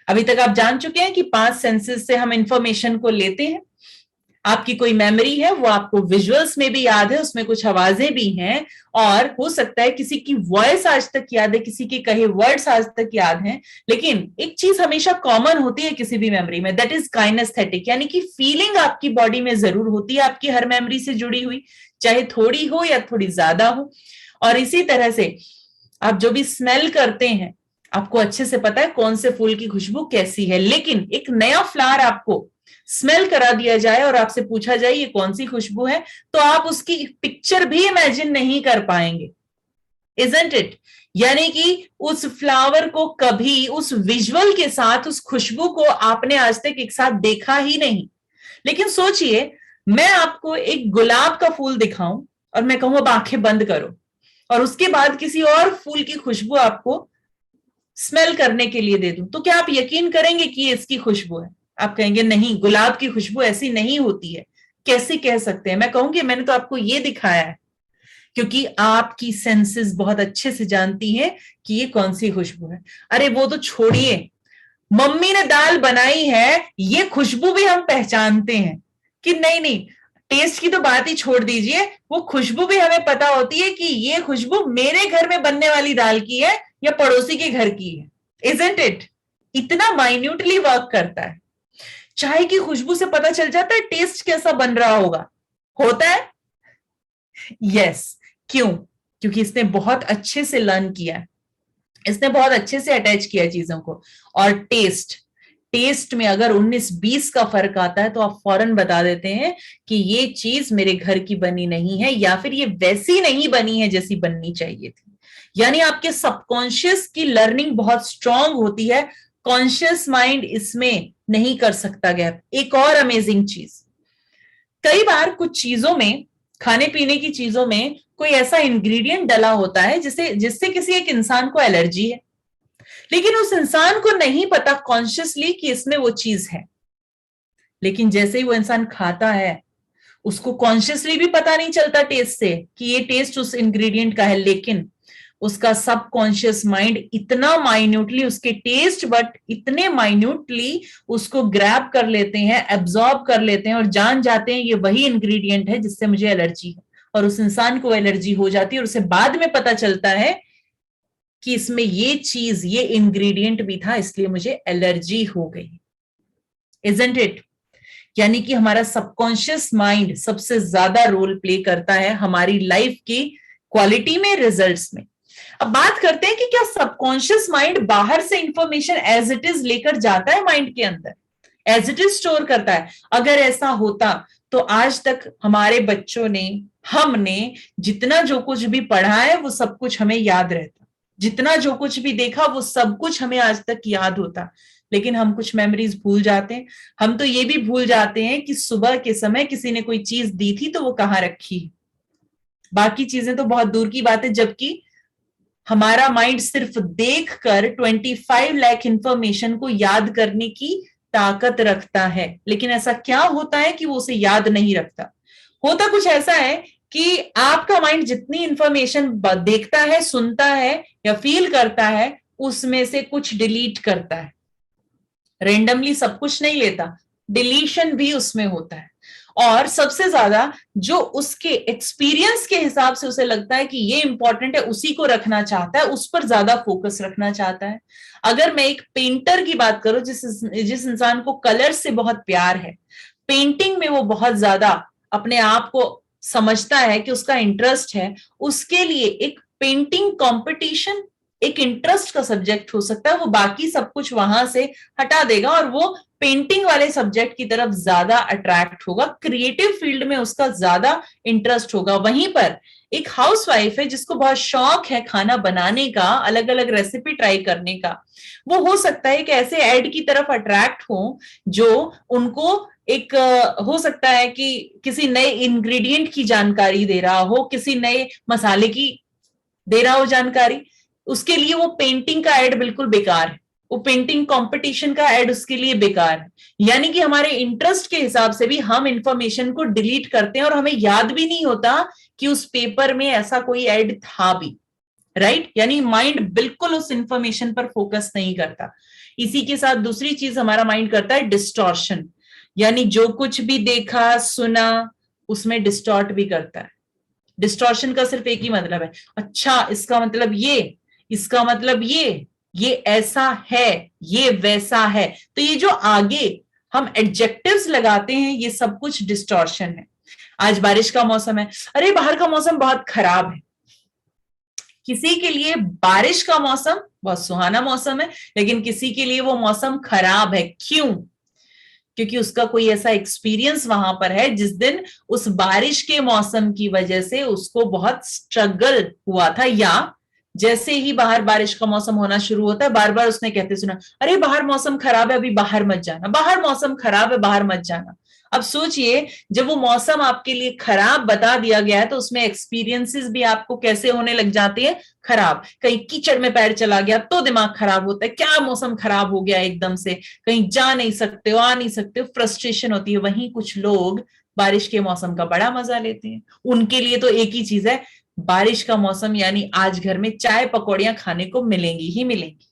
अभी तक आप जान चुके हैं कि 5 सेंसेस से हम इंफॉर्मेशन को लेते हैं। आपकी कोई मेमोरी है वो आपको विजुअल्स में भी याद है, उसमें कुछ आवाजें भी हैं, और हो सकता है किसी की वॉइस आज तक याद है, किसी के कहे वर्ड्स आज तक याद हैं। लेकिन एक चीज हमेशा कॉमन होती है किसी भी मेमोरी में, दैट इज काइनेस्थेटिक, यानी कि फीलिंग आपकी बॉडी में जरूर होती है आपकी हर मेमोरी से जुड़ी हुई, चाहे थोड़ी हो या थोड़ी ज्यादा हो। और इसी तरह से आप जो भी स्मेल करते हैं, आपको अच्छे से पता है कौन से फूल की खुशबू कैसी है, लेकिन एक नया फ्लावर आपको स्मेल करा दिया जाए और आपसे पूछा जाए ये कौन सी खुशबू है, तो आप उसकी पिक्चर भी इमेजिन नहीं कर पाएंगे, इजंट इट? यानी कि उस फ्लावर को कभी उस विजुअल के साथ, उस खुशबू को आपने आज तक एक साथ देखा ही नहीं। लेकिन सोचिए, मैं आपको एक गुलाब का फूल दिखाऊं और मैं कहूं अब आंखें बंद करो, और उसके बाद किसी और फूल की खुशबू आपको स्मेल करने के लिए दे दूं, तो क्या आप यकीन करेंगे कि ये इसकी खुशबू है? आप कहेंगे नहीं, गुलाब की खुशबू ऐसी नहीं होती है। कैसे कह सकते हैं? मैं कहूंगी मैंने तो आपको ये दिखाया है, क्योंकि आपकी सेंसेस बहुत अच्छे से जानती है कि ये कौन सी खुशबू है। अरे वो तो छोड़िए, मम्मी ने दाल बनाई है ये खुशबू भी हम पहचानते हैं कि नहीं नहीं, टेस्ट की तो बात ही छोड़ दीजिए, वो खुशबू भी हमें पता होती है कि ये खुशबू मेरे घर में बनने वाली दाल की है या पड़ोसी के घर की है, इजंट इट? इतना माइन्यूटली वर्क करता है। चाय की खुशबू से पता चल जाता है टेस्ट कैसा बन रहा होगा, होता है? यस। क्यों? क्योंकि इसने बहुत अच्छे से लर्न किया है, इसने बहुत अच्छे से अटैच किया चीजों को। और टेस्ट में अगर 19-20 का फर्क आता है तो आप फौरन बता देते हैं कि ये चीज मेरे घर की बनी नहीं है, या फिर ये वैसी नहीं बनी है जैसी बननी चाहिए थी। यानी आपके सबकॉन्शियस की लर्निंग बहुत स्ट्रांग होती है, कॉन्शियस माइंड इसमें नहीं कर सकता गैप। एक और अमेजिंग चीज, कई बार कुछ चीजों में, खाने पीने की चीजों में कोई ऐसा इंग्रेडिएंट डला होता है जिससे किसी एक इंसान को एलर्जी है, लेकिन उस इंसान को नहीं पता कॉन्शियसली कि इसमें वो चीज है। लेकिन जैसे ही वो इंसान खाता है, उसको कॉन्शियसली भी पता नहीं चलता टेस्ट से कि ये टेस्ट उस इंग्रेडिएंट का है, लेकिन उसका सबकॉन्शियस माइंड इतना माइन्यूटली उसके टेस्ट बट इतने माइन्यूटली उसको ग्रैब कर लेते हैं, एब्जॉर्ब कर लेते हैं और जान जाते हैं ये वही इंग्रेडिएंट है जिससे मुझे एलर्जी है, और उस इंसान को एलर्जी हो जाती है, और उसे बाद में पता चलता है कि इसमें ये चीज, ये इंग्रेडिएंट भी था, इसलिए मुझे एलर्जी हो गई, इजंट इट? यानी कि हमारा सबकॉन्शियस माइंड सबसे ज्यादा रोल प्ले करता है हमारी लाइफ की क्वालिटी में, रिजल्ट्स में। अब बात करते हैं कि क्या सबकॉन्शियस माइंड बाहर से इंफॉर्मेशन एज इट इज लेकर जाता है माइंड के अंदर, एज इट इज स्टोर करता है? अगर ऐसा होता तो आज तक हमारे बच्चों ने, हमने जितना जो कुछ भी पढ़ा है वो सब कुछ हमें याद रहता। जितना जो कुछ भी देखा वो सब कुछ हमें आज तक याद होता, लेकिन हम कुछ मेमोरीज भूल जाते हैं। हम तो ये भी भूल जाते हैं कि सुबह के समय किसी ने कोई चीज दी थी तो वो कहाँ रखी है। बाकी चीजें तो बहुत दूर की बात है, जबकि हमारा माइंड सिर्फ देखकर 25 लाख इंफॉर्मेशन को याद करने की ताकत रखता है। लेकिन ऐसा क्या होता है कि वो उसे याद नहीं रखता? होता कुछ ऐसा है कि आपका माइंड जितनी इंफॉर्मेशन देखता है, सुनता है या फील करता है, उसमें से कुछ डिलीट करता है। रेंडमली सब कुछ नहीं लेता, डिलीशन भी उसमें होता है। और सबसे ज्यादा जो उसके एक्सपीरियंस के हिसाब से उसे लगता है कि ये इंपॉर्टेंट है, उसी को रखना चाहता है, उस पर ज्यादा फोकस रखना चाहता है। अगर मैं एक पेंटर की बात करूं, जिस इंसान को कलर से बहुत प्यार है, पेंटिंग में वो बहुत ज्यादा अपने आप को समझता है कि उसका इंटरेस्ट है, उसके लिए एक पेंटिंग कंपटीशन एक इंटरेस्ट का सब्जेक्ट हो सकता है। वो बाकी सब कुछ वहां से हटा देगा और वो पेंटिंग वाले सब्जेक्ट की तरफ ज्यादा अट्रैक्ट होगा, क्रिएटिव फील्ड में उसका ज्यादा इंटरेस्ट होगा। वहीं पर एक हाउसवाइफ है जिसको बहुत शौक है खाना बनाने का, अलग अलग रेसिपी ट्राई करने का, वो हो सकता है कि ऐसे ऐड की तरफ अट्रैक्ट हो जो उनको एक हो सकता है कि किसी नए इंग्रेडिएंट की जानकारी दे रहा हो, किसी नए मसाले की दे रहा हो जानकारी। उसके लिए वो पेंटिंग का एड बिल्कुल बेकार है, वो पेंटिंग कंपटीशन का एड उसके लिए बेकार है। यानी कि हमारे इंटरेस्ट के हिसाब से भी हम इंफॉर्मेशन को डिलीट करते हैं और हमें याद भी नहीं होता कि उस पेपर में ऐसा कोई एड था भी। राइट? यानी माइंड बिल्कुल उस इंफॉर्मेशन पर फोकस नहीं करता। इसी के साथ दूसरी चीज हमारा माइंड करता है डिस्टॉर्शन, यानी जो कुछ भी देखा सुना उसमें डिस्टॉर्ट भी करता है। डिस्टॉर्शन का सिर्फ एक ही मतलब है, अच्छा इसका मतलब ये, इसका मतलब ये ऐसा है, ये वैसा है। तो ये जो आगे हम एडजेक्टिव्स लगाते हैं, ये सब कुछ डिस्टॉर्शन है। आज बारिश का मौसम है, अरे बाहर का मौसम बहुत खराब है। किसी के लिए बारिश का मौसम बहुत सुहाना मौसम है, लेकिन किसी के लिए वो मौसम खराब है। क्यों? क्योंकि उसका कोई ऐसा एक्सपीरियंस वहां पर है जिस दिन उस बारिश के मौसम की वजह से उसको बहुत स्ट्रगल हुआ था, या जैसे ही बाहर बारिश का मौसम होना शुरू होता है बार बार उसने कहते सुना, अरे बाहर मौसम खराब है, अभी बाहर मत जाना, बाहर मौसम खराब है, बाहर मत जाना। अब सोचिए, जब वो मौसम आपके लिए खराब बता दिया गया है तो उसमें एक्सपीरियंसेस भी आपको कैसे होने लग जाते हैं? खराब। कहीं कीचड़ में पैर चला गया तो दिमाग खराब होता है, क्या मौसम खराब हो गया एकदम से, कहीं जा नहीं सकते हो, आ नहीं सकते हो, फ्रस्ट्रेशन होती है। वहीं कुछ लोग बारिश के मौसम का बड़ा मजा लेते हैं। उनके लिए तो एक ही चीज है, बारिश का मौसम, यानी आज घर में चाय पकौड़ियां खाने को मिलेंगी ही मिलेंगी।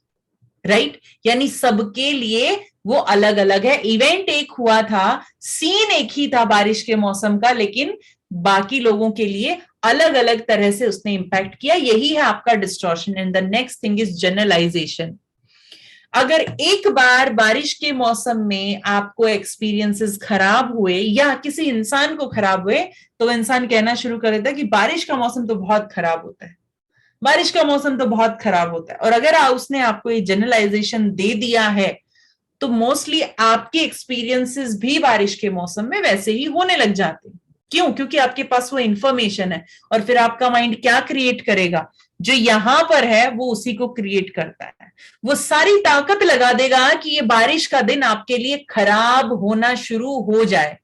राइट? यानी सबके लिए वो अलग अलग है। इवेंट एक हुआ था, सीन एक ही था बारिश के मौसम का, लेकिन बाकी लोगों के लिए अलग अलग तरह से उसने इंपैक्ट किया। यही है आपका distortion. And the next thing is generalisation. अगर एक बार बारिश के मौसम में आपको एक्सपीरियंसेस खराब हुए या किसी इंसान को खराब हुए, तो इंसान कहना शुरू कर देता है कि बारिश का मौसम तो बहुत खराब होता है, बारिश का मौसम तो बहुत खराब होता है। और अगर उसने आपको ये जनरलाइजेशन दे दिया है, तो मोस्टली आपके एक्सपीरियंसेस भी बारिश के मौसम में वैसे ही होने लग जाते हैं। क्यों? क्योंकि आपके पास वो इंफॉर्मेशन है। और फिर आपका माइंड क्या क्रिएट करेगा? जो यहां पर है वो उसी को क्रिएट करता है। वो सारी ताकत लगा देगा कि ये बारिश का दिन आपके लिए खराब होना शुरू हो जाए,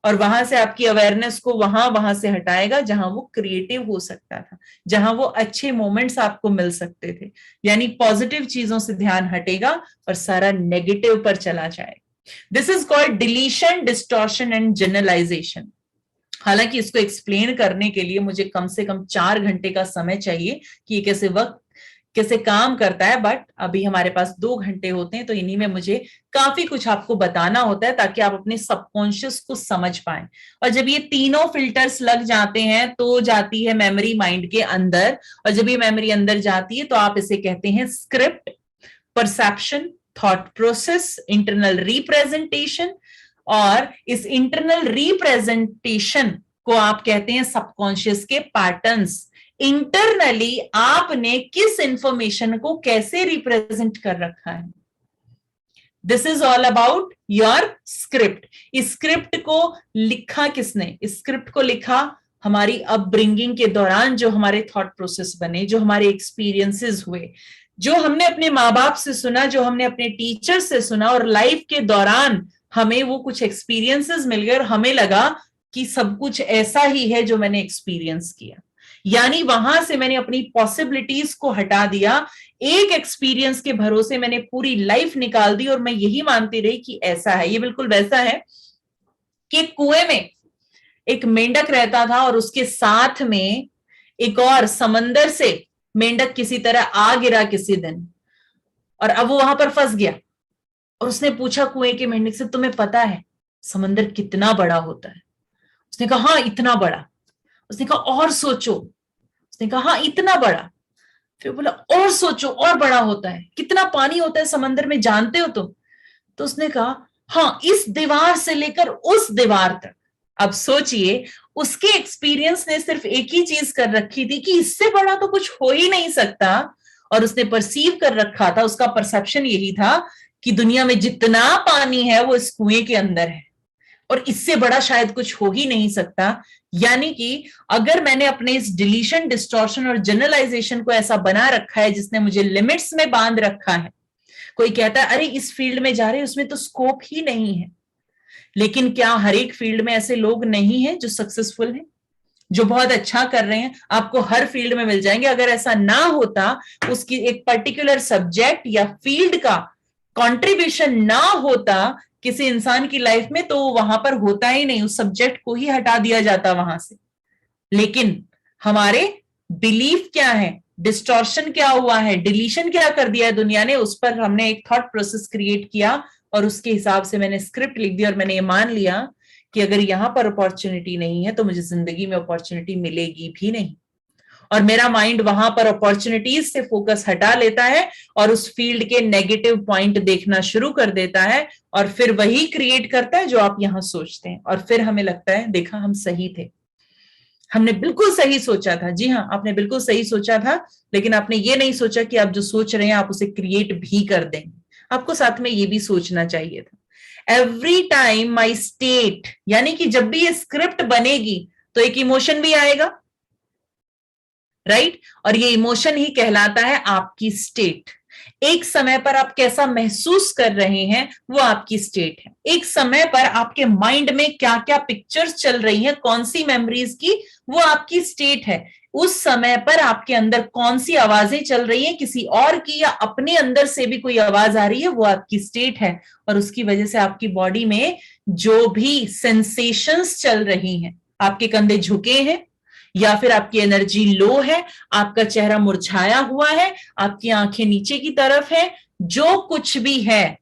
और वहां से आपकी अवेयरनेस को वहां वहां से हटाएगा जहां वो क्रिएटिव हो सकता था, जहां वो अच्छे मोमेंट्स आपको मिल सकते थे। यानी पॉजिटिव चीजों से ध्यान हटेगा और सारा नेगेटिव पर चला जाएगा। This is called deletion, distortion and generalisation. हालांकि इसको एक्सप्लेन करने के लिए मुझे कम से कम 4 घंटे का समय चाहिए कि ये कैसे काम करता है, बट अभी हमारे पास 2 घंटे होते हैं, तो इन्हीं में मुझे काफी कुछ आपको बताना होता है ताकि आप अपने सबकॉन्शियस को समझ पाएं। और जब ये तीनों फिल्टर्स लग जाते हैं तो जाती है मेमोरी माइंड के अंदर, और जब ये मेमोरी अंदर जाती है तो आप इसे कहते हैं script, perception, thought process, internal representation. और इस इंटरनल रिप्रेजेंटेशन को आप कहते हैं सबकॉन्शियस के पैटर्न्स। इंटरनली आपने किस इंफॉर्मेशन को कैसे रिप्रेजेंट कर रखा है, this is all about your script. इस स्क्रिप्ट को लिखा किसने? इस स्क्रिप्ट को लिखा हमारी अपब्रिंगिंग के दौरान जो हमारे थॉट प्रोसेस बने, जो हमारे एक्सपीरियंसेस हुए, जो हमने अपने माँ बाप से सुना, जो हमने अपने टीचर से सुना, और लाइफ के दौरान हमें वो कुछ एक्सपीरियंसेस मिल गए और हमें लगा कि सब कुछ ऐसा ही है जो मैंने एक्सपीरियंस किया। यानी वहां से मैंने अपनी पॉसिबिलिटीज को हटा दिया, एक एक्सपीरियंस के भरोसे मैंने पूरी लाइफ निकाल दी और मैं यही मानती रही कि ऐसा है। ये बिल्कुल वैसा है कि कुएं में एक मेंढक रहता था और उसके साथ में एक और समंदर से मेंढक किसी तरह आ गिरा किसी दिन, और अब वो वहां पर फंस गया। और उसने पूछा कुएं के मेंढक से, तुम्हें पता है समंदर कितना बड़ा होता है? उसने कहा हाँ इतना बड़ा। उसने कहा और सोचो। उसने कहा हाँ इतना बड़ा। फिर बोला और सोचो, और बड़ा होता है, कितना पानी होता है समंदर में जानते हो तुम? तो उसने कहा हाँ इस दीवार से लेकर उस दीवार तक। अब सोचिए, उसके एक्सपीरियंस ने सिर्फ एक ही चीज कर रखी थी कि इससे बड़ा तो कुछ हो ही नहीं सकता, और उसने परसीव कर रखा था, उसका परसेप्शन यही था कि दुनिया में जितना पानी है वो इस कुएं के अंदर है और इससे बड़ा शायद कुछ हो ही नहीं सकता। यानी कि अगर मैंने अपने इस डिलीशन, डिस्टॉर्शन और जनरलाइजेशन को ऐसा बना रखा है जिसने मुझे लिमिट्स में बांध रखा है, कोई कहता है अरे इस फील्ड में जा रहे उसमें तो स्कोप ही नहीं है, लेकिन क्या हर एक फील्ड में ऐसे लोग नहीं हैं जो सक्सेसफुल हैं, जो बहुत अच्छा कर रहे हैं? आपको हर फील्ड में मिल जाएंगे। अगर ऐसा ना होता, उसकी एक पर्टिकुलर सब्जेक्ट या फील्ड का कंट्रीब्यूशन ना होता किसी इंसान की लाइफ में, तो वहां पर होता ही नहीं, उस सब्जेक्ट को ही हटा दिया जाता वहां से। लेकिन हमारे बिलीफ क्या है, डिस्टॉर्शन क्या हुआ है, डिलीशन क्या कर दिया है दुनिया ने, उस पर हमने एक थॉट प्रोसेस क्रिएट किया और उसके हिसाब से मैंने स्क्रिप्ट लिख दी और मैंने ये मान लिया कि अगर यहां पर अपॉर्चुनिटी नहीं है तो मुझे जिंदगी में अपॉर्चुनिटी मिलेगी भी नहीं। और मेरा माइंड वहां पर अपॉर्चुनिटीज से फोकस हटा लेता है और उस फील्ड के नेगेटिव पॉइंट देखना शुरू कर देता है, और फिर वही क्रिएट करता है जो आप यहां सोचते हैं। और फिर हमें लगता है देखा हम सही थे, हमने बिल्कुल सही सोचा था। जी हाँ, आपने बिल्कुल सही सोचा था, लेकिन आपने ये नहीं सोचा कि आप जो सोच रहे हैं आप उसे क्रिएट भी कर देंगे। आपको साथ में ये भी सोचना चाहिए था। एवरी टाइम माई स्टेट, यानी कि जब भी ये स्क्रिप्ट बनेगी तो एक इमोशन भी आएगा, राइट? और ये इमोशन ही कहलाता है आपकी स्टेट। एक समय पर आप कैसा महसूस कर रहे हैं वो आपकी स्टेट है। एक समय पर आपके माइंड में क्या क्या पिक्चर्स चल रही हैं, कौन सी मेमोरीज की, वो आपकी स्टेट है। उस समय पर आपके अंदर कौन सी आवाजें चल रही हैं, किसी और की या अपने अंदर से भी कोई आवाज आ रही है, वो आपकी स्टेट है। और उसकी वजह से आपकी बॉडी में जो भी सेंसेशंस चल रही हैं, आपके कंधे झुके हैं या फिर आपकी एनर्जी लो है, आपका चेहरा मुरझाया हुआ है, आपकी आंखें नीचे की तरफ है, जो कुछ भी है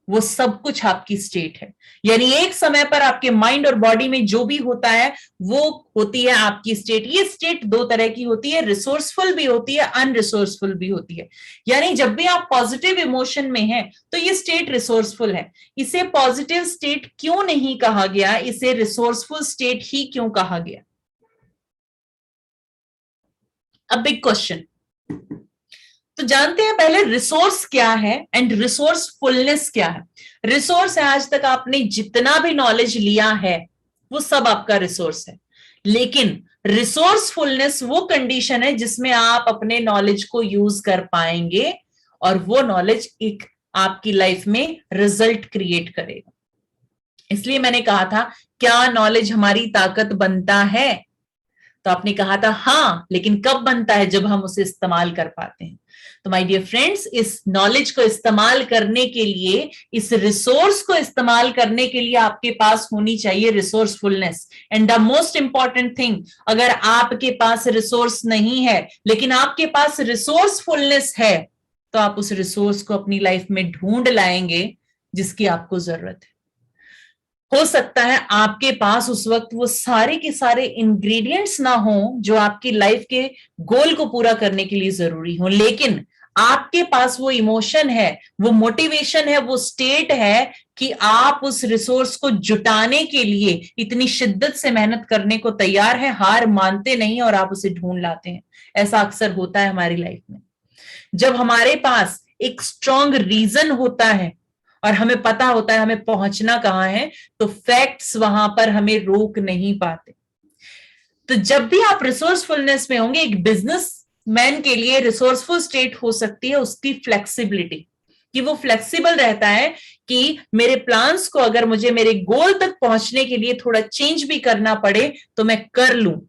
वो सब कुछ आपकी स्टेट है। यानी एक समय पर आपके माइंड और बॉडी में जो भी होता है वो होती है आपकी स्टेट। ये स्टेट दो तरह की होती है, रिसोर्सफुल भी होती है, अनरिसोर्सफुल भी होती है। यानी जब भी आप पॉजिटिव इमोशन में हैं तो ये स्टेट रिसोर्सफुल है। इसे पॉजिटिव स्टेट क्यों नहीं कहा गया, इसे रिसोर्सफुल स्टेट ही क्यों कहा गया? A big question. तो जानते हैं पहले रिसोर्स क्या है एंड रिसोर्सफुलनेस क्या है। रिसोर्स है, आज तक आपने जितना भी नॉलेज लिया है वो सब आपका रिसोर्स है। लेकिन रिसोर्सफुलनेस वो कंडीशन है जिसमें आप अपने नॉलेज को यूज कर पाएंगे और वो नॉलेज एक आपकी लाइफ में रिजल्ट क्रिएट करेगा। इसलिए मैंने कहा था क्या नॉलेज हमारी ताकत बनता है, तो आपने कहा था हाँ, लेकिन कब बनता है? जब हम उसे इस्तेमाल कर पाते हैं। तो माय डियर फ्रेंड्स, इस नॉलेज को इस्तेमाल करने के लिए, इस रिसोर्स को इस्तेमाल करने के लिए आपके पास होनी चाहिए resourcefulness. And the most important thing, अगर आपके पास रिसोर्स नहीं है लेकिन आपके पास रिसोर्सफुलनेस है, तो आप उस रिसोर्स को अपनी लाइफ में ढूंढ लाएंगे जिसकी आपको जरूरत है। हो सकता है आपके पास उस वक्त वो सारे के सारे इंग्रेडिएंट्स ना हो जो आपकी लाइफ के गोल को पूरा करने के लिए जरूरी हो, लेकिन आपके पास वो इमोशन है, वो मोटिवेशन है, वो स्टेट है कि आप उस रिसोर्स को जुटाने के लिए इतनी शिद्दत से मेहनत करने को तैयार है, हार मानते नहीं और आप उसे ढूंढ लाते हैं। ऐसा अक्सर होता है हमारी लाइफ में। जब हमारे पास एक स्ट्रॉन्ग रीजन होता है और हमें पता होता है हमें पहुंचना कहां है, तो फैक्ट्स वहां पर हमें रोक नहीं पाते। तो जब भी आप रिसोर्सफुलनेस में होंगे, एक बिजनेस मैन के लिए रिसोर्सफुल स्टेट हो सकती है उसकी फ्लेक्सिबिलिटी, कि वो फ्लेक्सिबल रहता है कि मेरे प्लान्स को अगर मुझे मेरे गोल तक पहुंचने के लिए थोड़ा चेंज भी करना पड़े तो मैं कर लूं,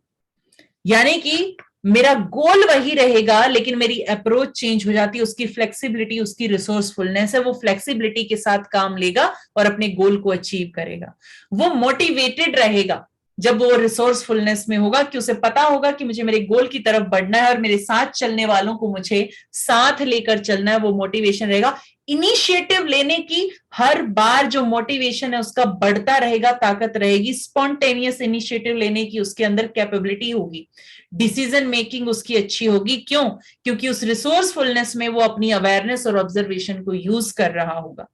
यानी कि मेरा गोल वही रहेगा लेकिन मेरी अप्रोच चेंज हो जाती है। उसकी फ्लेक्सिबिलिटी, उसकी रिसोर्सफुलनेस है, वो फ्लेक्सिबिलिटी के साथ काम लेगा और अपने गोल को अचीव करेगा। वो मोटिवेटेड रहेगा जब वो रिसोर्सफुलनेस में होगा, कि उसे पता होगा कि मुझे मेरे गोल की तरफ बढ़ना है और मेरे साथ चलने वालों को मुझे साथ लेकर चलना है। वो मोटिवेशन रहेगा, इनिशिएटिव लेने की हर बार जो मोटिवेशन है उसका बढ़ता रहेगा, ताकत रहेगी, स्पॉन्टेनियस इनिशिएटिव लेने की उसके अंदर कैपेबिलिटी होगी, डिसीजन मेकिंग उसकी अच्छी होगी। क्यों? क्योंकि उस रिसोर्सफुलनेस में वो अपनी अवेयरनेस और ऑब्जर्वेशन को यूज कर रहा होगा।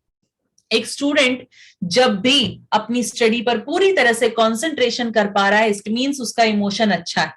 एक स्टूडेंट जब भी अपनी स्टडी पर पूरी तरह से कंसंट्रेशन कर पा रहा है, इट मींस उसका इमोशन अच्छा है।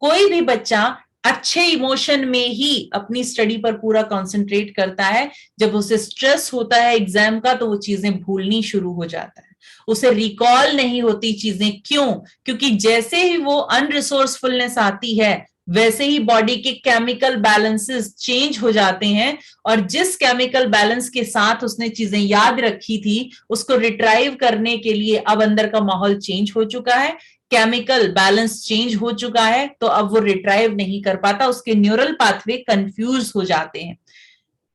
कोई भी बच्चा अच्छे इमोशन में ही अपनी स्टडी पर पूरा कंसंट्रेट करता है। जब उसे स्ट्रेस होता है एग्जाम का तो वो चीजें भूलनी शुरू हो जाता है, उसे रिकॉल नहीं होती चीजें। क्यों? क्योंकि जैसे ही वो अनरिसोर्सफुलनेस आती है वैसे ही बॉडी के केमिकल बैलेंसेस चेंज हो जाते हैं, और जिस केमिकल बैलेंस के साथ उसने चीजें याद रखी थी उसको रिट्राइव करने के लिए अब अंदर का माहौल चेंज हो चुका है, केमिकल बैलेंस चेंज हो चुका है, तो अब वो रिट्राइव नहीं कर पाता, उसके न्यूरल पाथवे कंफ्यूज हो जाते हैं।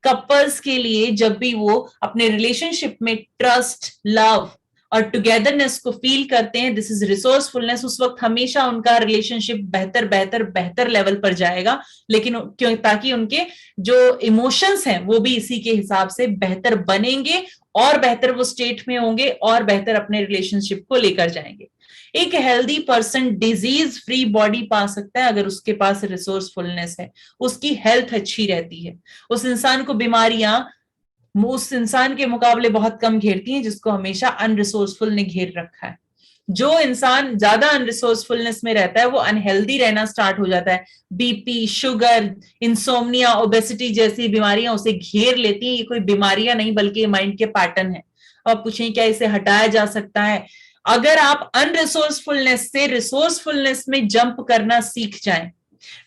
कपल्स के लिए जब भी वो अपने रिलेशनशिप में ट्रस्ट, लव और टुगेदरनेस को फील करते हैं, दिस इज रिसोर्सफुलनेस, उस वक्त हमेशा उनका रिलेशनशिप बेहतर बेहतर बेहतर लेवल पर जाएगा। लेकिन क्यों? ताकि उनके जो इमोशंस हैं वो भी इसी के हिसाब से बेहतर बनेंगे और बेहतर वो स्टेट में होंगे और बेहतर अपने रिलेशनशिप को लेकर जाएंगे। एक healthy person disease free body पा सकता है अगर उसके पास रिसोर्सफुलनेस है, उसकी हेल्थ अच्छी रहती है, उस इंसान को बीमारियां उस इंसान के मुकाबले बहुत कम घेरती हैं जिसको हमेशा अनरिसोर्सफुल ने घेर रखा है। जो इंसान ज्यादा अनरिसोर्सफुलनेस में रहता है वो अनहेल्दी रहना स्टार्ट हो जाता है। बीपी, शुगर, इंसोम्निया, ओबेसिटी जैसी बीमारियां उसे घेर लेती हैं। ये कोई बीमारियां नहीं बल्कि माइंड के पैटर्न है। अब पूछें क्या इसे हटाया जा सकता है? अगर आप अनरिसोर्सफुलनेस से रिसोर्सफुलनेस में जंप करना सीख जाएं,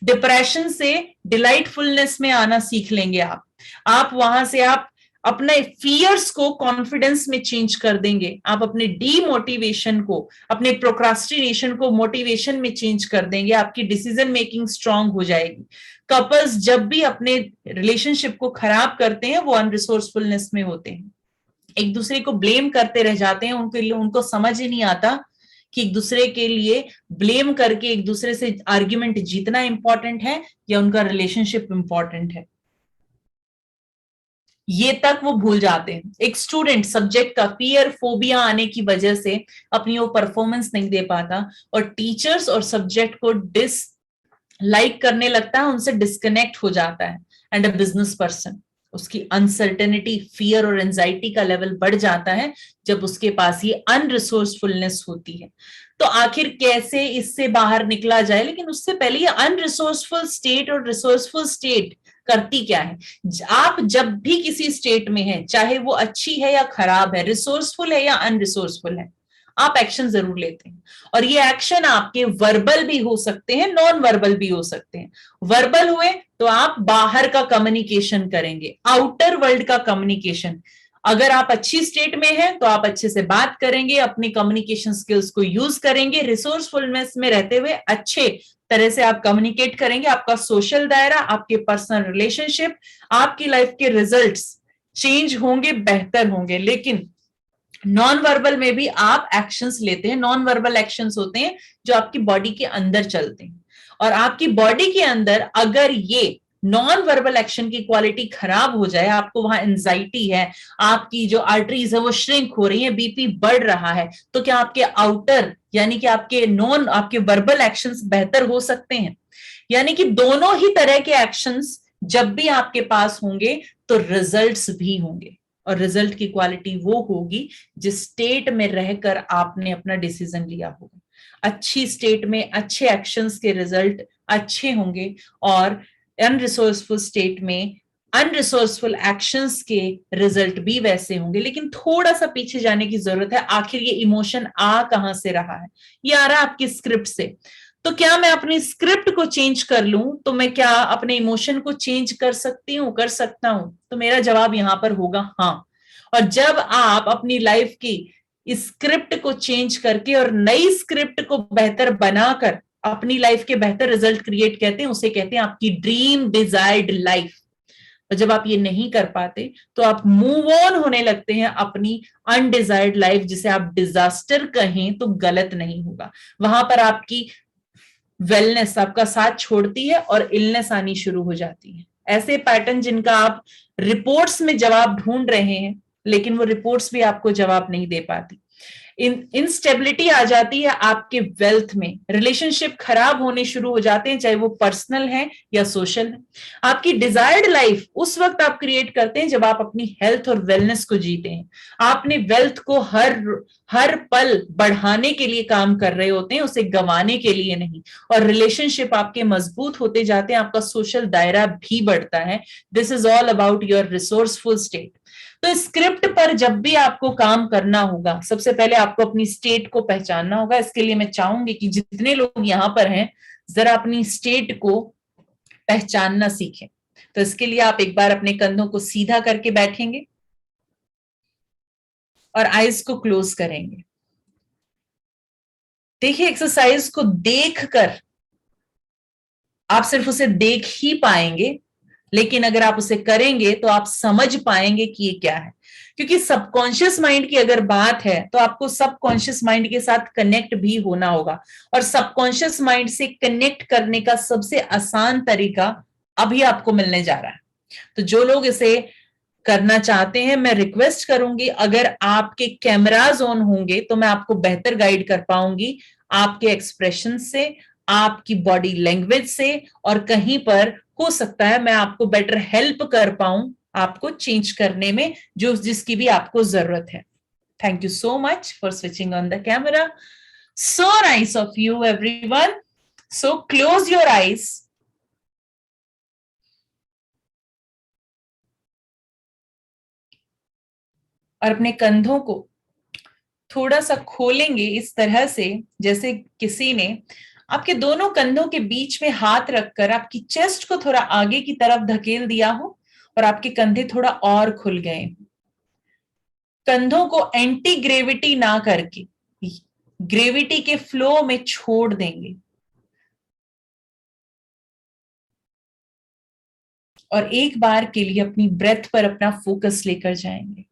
डिप्रेशन से डिलाइटफुलनेस में आना सीख लेंगे आप वहां से आप अपने फियर्स को कॉन्फिडेंस में चेंज कर देंगे, आप अपने डीमोटिवेशन को, अपने प्रोक्रास्टिनेशन को मोटिवेशन में चेंज कर देंगे, आपकी डिसीजन मेकिंग स्ट्रांग हो जाएगी। कपल्स जब भी अपने रिलेशनशिप को खराब करते हैं वो अनरिसोर्सफुलनेस में होते हैं, एक दूसरे को ब्लेम करते रह जाते हैं। उनको समझ ही नहीं आता कि एक दूसरे के लिए ब्लेम करके एक दूसरे से आर्ग्यूमेंट जीतना इंपॉर्टेंट है या उनका रिलेशनशिप इंपॉर्टेंट है, ये तक वो भूल जाते हैं। एक स्टूडेंट सब्जेक्ट का फियर, फोबिया आने की वजह से अपनी वो परफॉर्मेंस नहीं दे पाता और टीचर्स और सब्जेक्ट को डिसलाइक करने लगता है, उनसे डिस्कनेक्ट हो जाता है। एंड अ बिजनेस पर्सन, उसकी अनसर्टेनिटी, फियर और एंजाइटी का लेवल बढ़ जाता है जब उसके पास ये अनरिसोर्सफुलनेस होती है। तो आखिर कैसे इससे बाहर निकला जाए? लेकिन उससे पहले ये अनरिसोर्सफुल स्टेट और रिसोर्सफुल स्टेट करती क्या है? आप जब भी किसी स्टेट में हैं, चाहे वो अच्छी है या खराब है, रिसोर्सफुल है या अनरिसोर्सफुल है, आप एक्शन जरूर लेते हैं। और ये एक्शन आपके वर्बल भी हो सकते हैं, नॉन वर्बल भी हो सकते हैं। वर्बल हुए तो आप बाहर का कम्युनिकेशन करेंगे, आउटर वर्ल्ड का कम्युनिकेशन। अगर आप अच्छी स्टेट में हैं तो आप अच्छे से बात करेंगे, अपनी कम्युनिकेशन स्किल्स को यूज करेंगे, रिसोर्सफुलनेस में रहते हुए अच्छे तरह से आप कम्युनिकेट करेंगे। आपका सोशल दायरा, आपके पर्सनल रिलेशनशिप, आपकी लाइफ के रिजल्ट्स चेंज होंगे, बेहतर होंगे। लेकिन नॉन वर्बल में भी आप एक्शंस लेते हैं। नॉन वर्बल एक्शंस होते हैं जो आपकी बॉडी के अंदर चलते हैं, और आपकी बॉडी के अंदर अगर ये नॉन वर्बल एक्शन की क्वालिटी खराब हो जाए, आपको वहां एंजाइटी है, आपकी जो आर्टरीज है वो श्रिंक हो रही है, बीपी बढ़ रहा है, तो क्या आपके आउटर यानी कि आपके वर्बल एक्शंस बेहतर हो सकते हैं? यानी कि दोनों ही तरह के एक्शंस जब भी आपके पास होंगे तो रिजल्ट्स भी होंगे, और रिजल्ट की क्वालिटी वो होगी जिस स्टेट में रहकर आपने अपना डिसीजन लिया होगा। अच्छी स्टेट में अच्छे एक्शंस के रिजल्ट अच्छे होंगे, और अनरिसोर्सफुल स्टेट में अनरिसोर्सफुल एक्शंस के रिजल्ट भी वैसे होंगे। लेकिन थोड़ा सा पीछे जाने की जरूरत है। आखिर ये इमोशन आ कहां से रहा है? ये आ रहा है आपकी स्क्रिप्ट से। तो क्या मैं अपनी स्क्रिप्ट को चेंज कर लूं? तो मैं क्या अपने इमोशन को चेंज कर सकती हूँ, कर सकता हूं? तो मेरा जवाब यहां पर होगा हाँ। और जब आप अपनी लाइफ की स्क्रिप्ट को चेंज करके और नई स्क्रिप्ट को बेहतर बनाकर अपनी लाइफ के बेहतर रिजल्ट क्रिएट कहते हैं, उसे कहते हैं आपकी ड्रीम डिजायर्ड लाइफ। और जब आप ये नहीं कर पाते तो आप मूव ऑन होने लगते हैं अपनी अनडिजायर्ड लाइफ, जिसे आप डिजास्टर कहें तो गलत नहीं होगा। वहां पर आपकी वेलनेस आपका साथ छोड़ती है और इलनेस आनी शुरू हो जाती है। ऐसे पैटर्न जिनका आप रिपोर्ट्स में जवाब ढूंढ रहे हैं, लेकिन वो रिपोर्ट्स भी आपको जवाब नहीं दे पाती। इंस्टेबिलिटी आ जाती है आपके वेल्थ में, रिलेशनशिप खराब होने शुरू हो जाते हैं, चाहे वो पर्सनल है या सोशल है। आपकी डिजायर्ड लाइफ उस वक्त आप क्रिएट करते हैं जब आप अपनी हेल्थ और वेलनेस को जीते हैं। आपने वेल्थ को हर पल बढ़ाने के लिए काम कर रहे होते हैं, उसे गंवाने के लिए नहीं। और रिलेशनशिप आपके मजबूत होते जाते हैं, आपका सोशल दायरा भी बढ़ता है। This is all about your resourceful state. तो स्क्रिप्ट पर जब भी आपको काम करना होगा, सबसे पहले आपको अपनी स्टेट को पहचानना होगा। इसके लिए मैं चाहूंगी कि जितने लोग यहां पर हैं, जरा अपनी स्टेट को पहचानना सीखें। तो इसके लिए आप एक बार अपने कंधों को सीधा करके बैठेंगे और आईज को क्लोज करेंगे। देखिए, एक्सरसाइज को देखकर आप सिर्फ उसे देख ही पाएंगे, लेकिन अगर आप उसे करेंगे तो आप समझ पाएंगे कि ये क्या है। क्योंकि सबकॉन्शियस माइंड की अगर बात है तो आपको सबकॉन्शियस माइंड के साथ कनेक्ट भी होना होगा। और सबकॉन्शियस माइंड से कनेक्ट करने का सबसे आसान तरीका अभी आपको मिलने जा रहा है। तो जो लोग इसे करना चाहते हैं, मैं रिक्वेस्ट करूंगी, अगर आपके कैमराज ऑन होंगे तो मैं आपको बेहतर गाइड कर पाऊंगी आपके एक्सप्रेशन से, आपकी बॉडी लैंग्वेज से, और कहीं पर हो सकता है मैं आपको बेटर हेल्प कर पाऊं आपको चेंज करने में, जो जिसकी भी आपको जरूरत है। Thank you so much for switching on the camera. So nice of you everyone. So close your eyes और अपने कंधों को थोड़ा सा खोलेंगे इस तरह से, जैसे किसी ने आपके दोनों कंधों के बीच में हाथ रखकर आपकी चेस्ट को थोड़ा आगे की तरफ धकेल दिया हो और आपके कंधे थोड़ा और खुल गए। कंधों को एंटी ग्रेविटी ना करके ग्रेविटी के फ्लो में छोड़ देंगे और एक बार के लिए अपनी ब्रेथ पर अपना फोकस लेकर जाएंगे।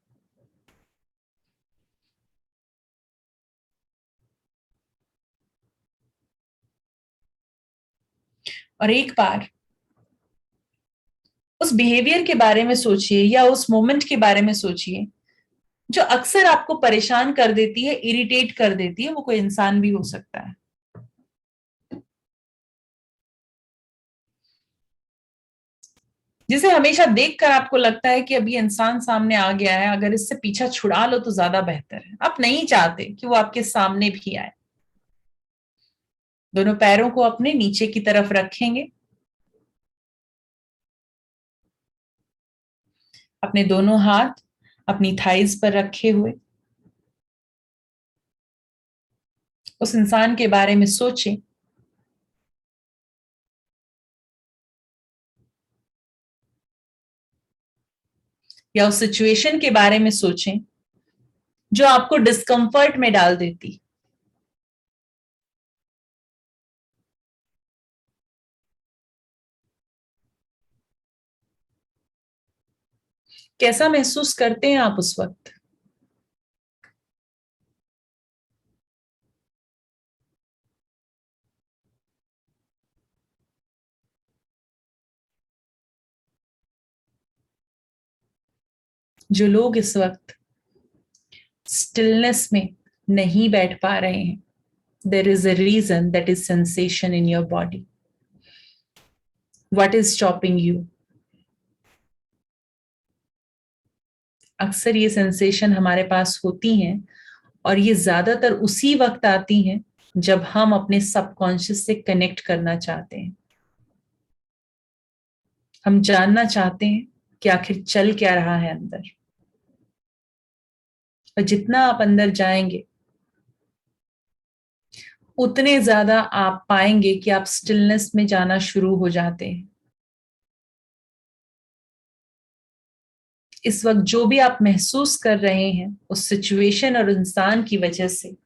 और एक बार उस बिहेवियर के बारे में सोचिए या उस मोमेंट के बारे में सोचिए जो अक्सर आपको परेशान कर देती है, इरिटेट कर देती है। वो कोई इंसान भी हो सकता है। जिसे हमेशा देखकर आपको लगता है कि अभी इंसान सामने आ गया है, अगर इससे पीछा छुड़ा लो तो ज्यादा बेहतर है। आप नहीं चाहते कि वो आपके सामने भी आए। दोनों पैरों को अपने नीचे की तरफ रखेंगे, अपने दोनों हाथ अपनी थाइज पर रखे हुए उस इंसान के बारे में सोचें या उस सिचुएशन के बारे में सोचें जो आपको डिस्कंफर्ट में डाल देती। कैसा महसूस करते हैं आप उस वक्त? जो लोग इस वक्त स्टिलनेस में नहीं बैठ पा रहे हैं, there is a reason, that is sensation in your body. What is stopping you? अक्सर ये सेंसेशन हमारे पास होती हैं और ये ज्यादातर उसी वक्त आती हैं जब हम अपने सबकॉन्शियस से कनेक्ट करना चाहते हैं। हम जानना चाहते हैं कि आखिर चल क्या रहा है अंदर। और जितना आप अंदर जाएंगे उतने ज्यादा आप पाएंगे कि आप स्टिलनेस में जाना शुरू हो जाते हैं। इस वक्त जो भी आप महसूस कर रहे हैं उस सिचुएशन और इंसान की वजह से,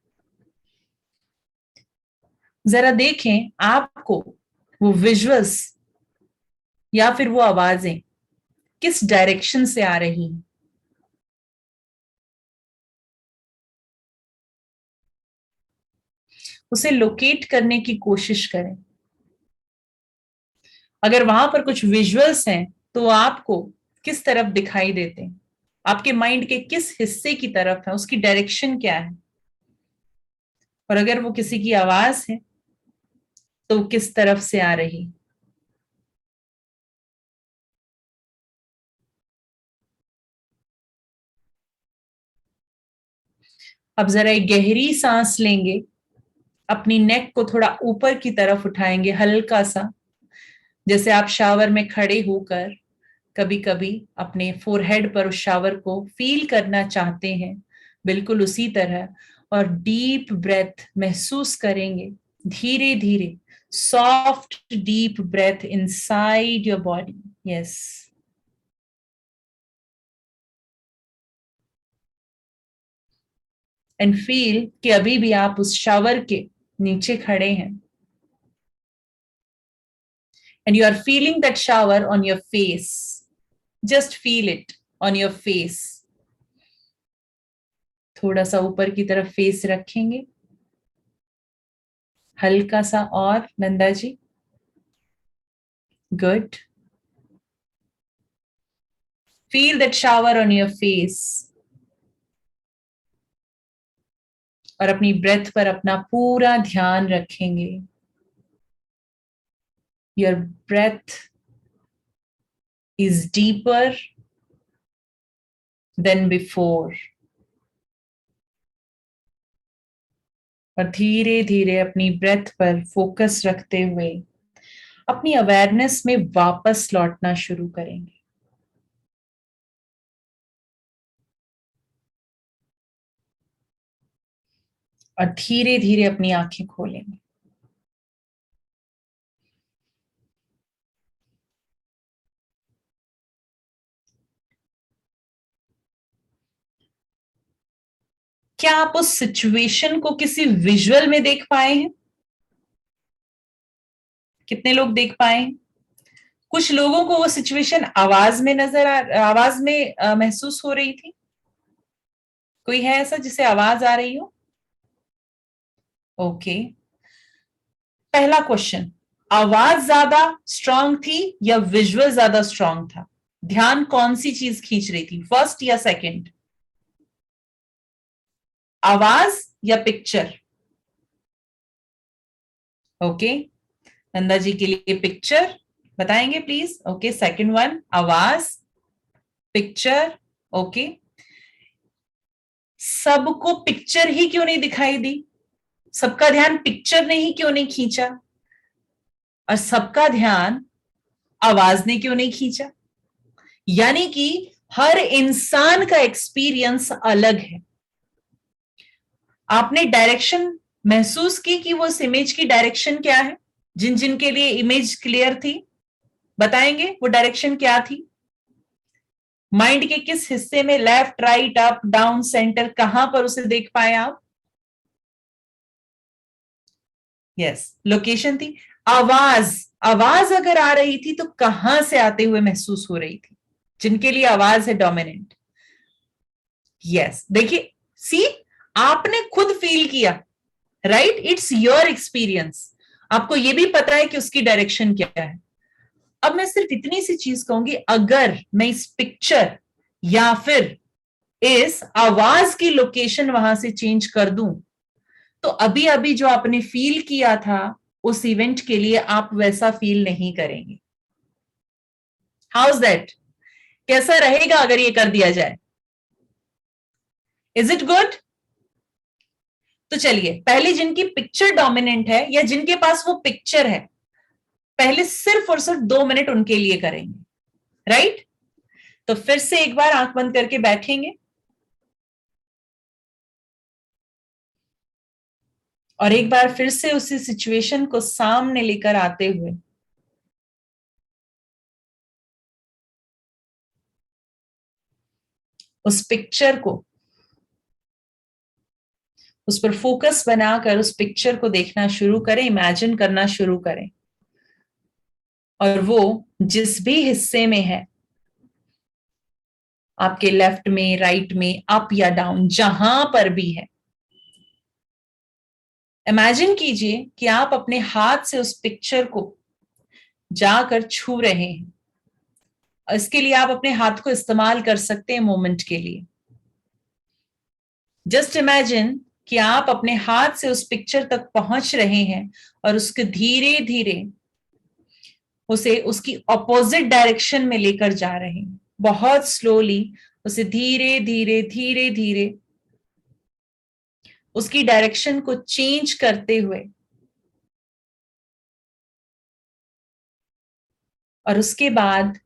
जरा देखें आपको वो विजुअल्स या फिर वो आवाजें किस डायरेक्शन से आ रही हैं। उसे लोकेट करने की कोशिश करें। अगर वहां पर कुछ विजुअल्स हैं तो आपको किस तरफ दिखाई देते हैं, आपके माइंड के किस हिस्से की तरफ है, उसकी डायरेक्शन क्या है। और अगर वो किसी की आवाज है तो किस तरफ से आ रही। अब जरा एक गहरी सांस लेंगे, अपनी नेक को थोड़ा ऊपर की तरफ उठाएंगे हल्का सा, जैसे आप शावर में खड़े होकर कभी कभी अपने फोरहेड पर उस शावर को फील करना चाहते हैं, बिल्कुल उसी तरह। और डीप ब्रेथ महसूस करेंगे, धीरे धीरे soft deep breath inside your body. Yes, and feel कि अभी भी आप उस शावर के नीचे खड़े हैं, and you are feeling that shower on your face. Just feel it on your face. थोड़ा सा ऊपर की तरफ फेस रखेंगे, हल्का सा और Nanda ji. Good. Feel that shower on your face. और अपनी ब्रेथ पर अपना पूरा ध्यान रखेंगे। Your breath is deeper than before. और धीरे धीरे अपनी ब्रेथ पर फोकस रखते हुए अपनी अवेयरनेस में वापस लौटना शुरू करेंगे। और धीरे धीरे अपनी आंखें खोलेंगे। क्या आप उस सिचुएशन को किसी विजुअल में देख पाए हैं? कितने लोग देख पाए हैं? कुछ लोगों को वो सिचुएशन आवाज में महसूस हो रही थी। कोई है ऐसा जिसे आवाज आ रही हो? ओके। पहला क्वेश्चन, आवाज ज्यादा स्ट्रांग थी या विजुअल ज्यादा स्ट्रांग था? ध्यान कौन सी चीज खींच रही थी, फर्स्ट या सेकंड? आवाज या पिक्चर? ओके, नंदा जी के लिए पिक्चर बताएंगे प्लीज। ओके, सेकंड वन आवाज, पिक्चर। ओके, सबको पिक्चर ही क्यों नहीं दिखाई दी? सबका ध्यान पिक्चर ने ही क्यों नहीं खींचा? और सबका ध्यान आवाज ने क्यों नहीं खींचा? यानी कि हर इंसान का एक्सपीरियंस अलग है। आपने डायरेक्शन महसूस की कि वो इस इमेज की डायरेक्शन क्या है? जिन जिन के लिए इमेज क्लियर थी बताएंगे वो डायरेक्शन क्या थी। माइंड के किस हिस्से में, left right up down centre, कहां पर उसे देख पाए आप? यस, लोकेशन थी। आवाज, आवाज अगर आ रही थी तो कहां से आते हुए महसूस हो रही थी? जिनके लिए आवाज है डोमिनेंट। यस, देखिए, सी, आपने खुद फील किया, राइट? It's your experience. आपको यह भी पता है कि उसकी डायरेक्शन क्या है। अब मैं सिर्फ इतनी सी चीज कहूंगी, अगर मैं इस पिक्चर या फिर इस आवाज की लोकेशन वहां से चेंज कर दूं तो अभी अभी जो आपने फील किया था उस इवेंट के लिए आप वैसा फील नहीं करेंगे। How is that? कैसा रहेगा अगर ये कर दिया जाए? Is it good? तो चलिए, पहले जिनकी पिक्चर डोमिनेंट है या जिनके पास वो पिक्चर है, पहले सिर्फ और सिर्फ 2 मिनट उनके लिए करेंगे, राइट? तो फिर से एक बार आंख बंद करके बैठेंगे और एक बार फिर से उसी सिचुएशन को सामने लेकर आते हुए उस पिक्चर को, उस पर फोकस बनाकर उस पिक्चर को देखना शुरू करें, इमेजिन करना शुरू करें। और वो जिस भी हिस्से में है, आपके लेफ्ट में, राइट में, अप या डाउन, जहां पर भी है, इमेजिन कीजिए कि आप अपने हाथ से उस पिक्चर को जाकर छू रहे हैं। इसके लिए आप अपने हाथ को इस्तेमाल कर सकते हैं मोमेंट के लिए। जस्ट इमेजिन कि आप अपने हाथ से उस पिक्चर तक पहुंच रहे हैं और उसके धीरे धीरे उसे उसकी ऑपोजिट डायरेक्शन में लेकर जा रहे हैं, बहुत स्लोली उसे धीरे धीरे धीरे धीरे उसकी डायरेक्शन को चेंज करते हुए, और उसके बाद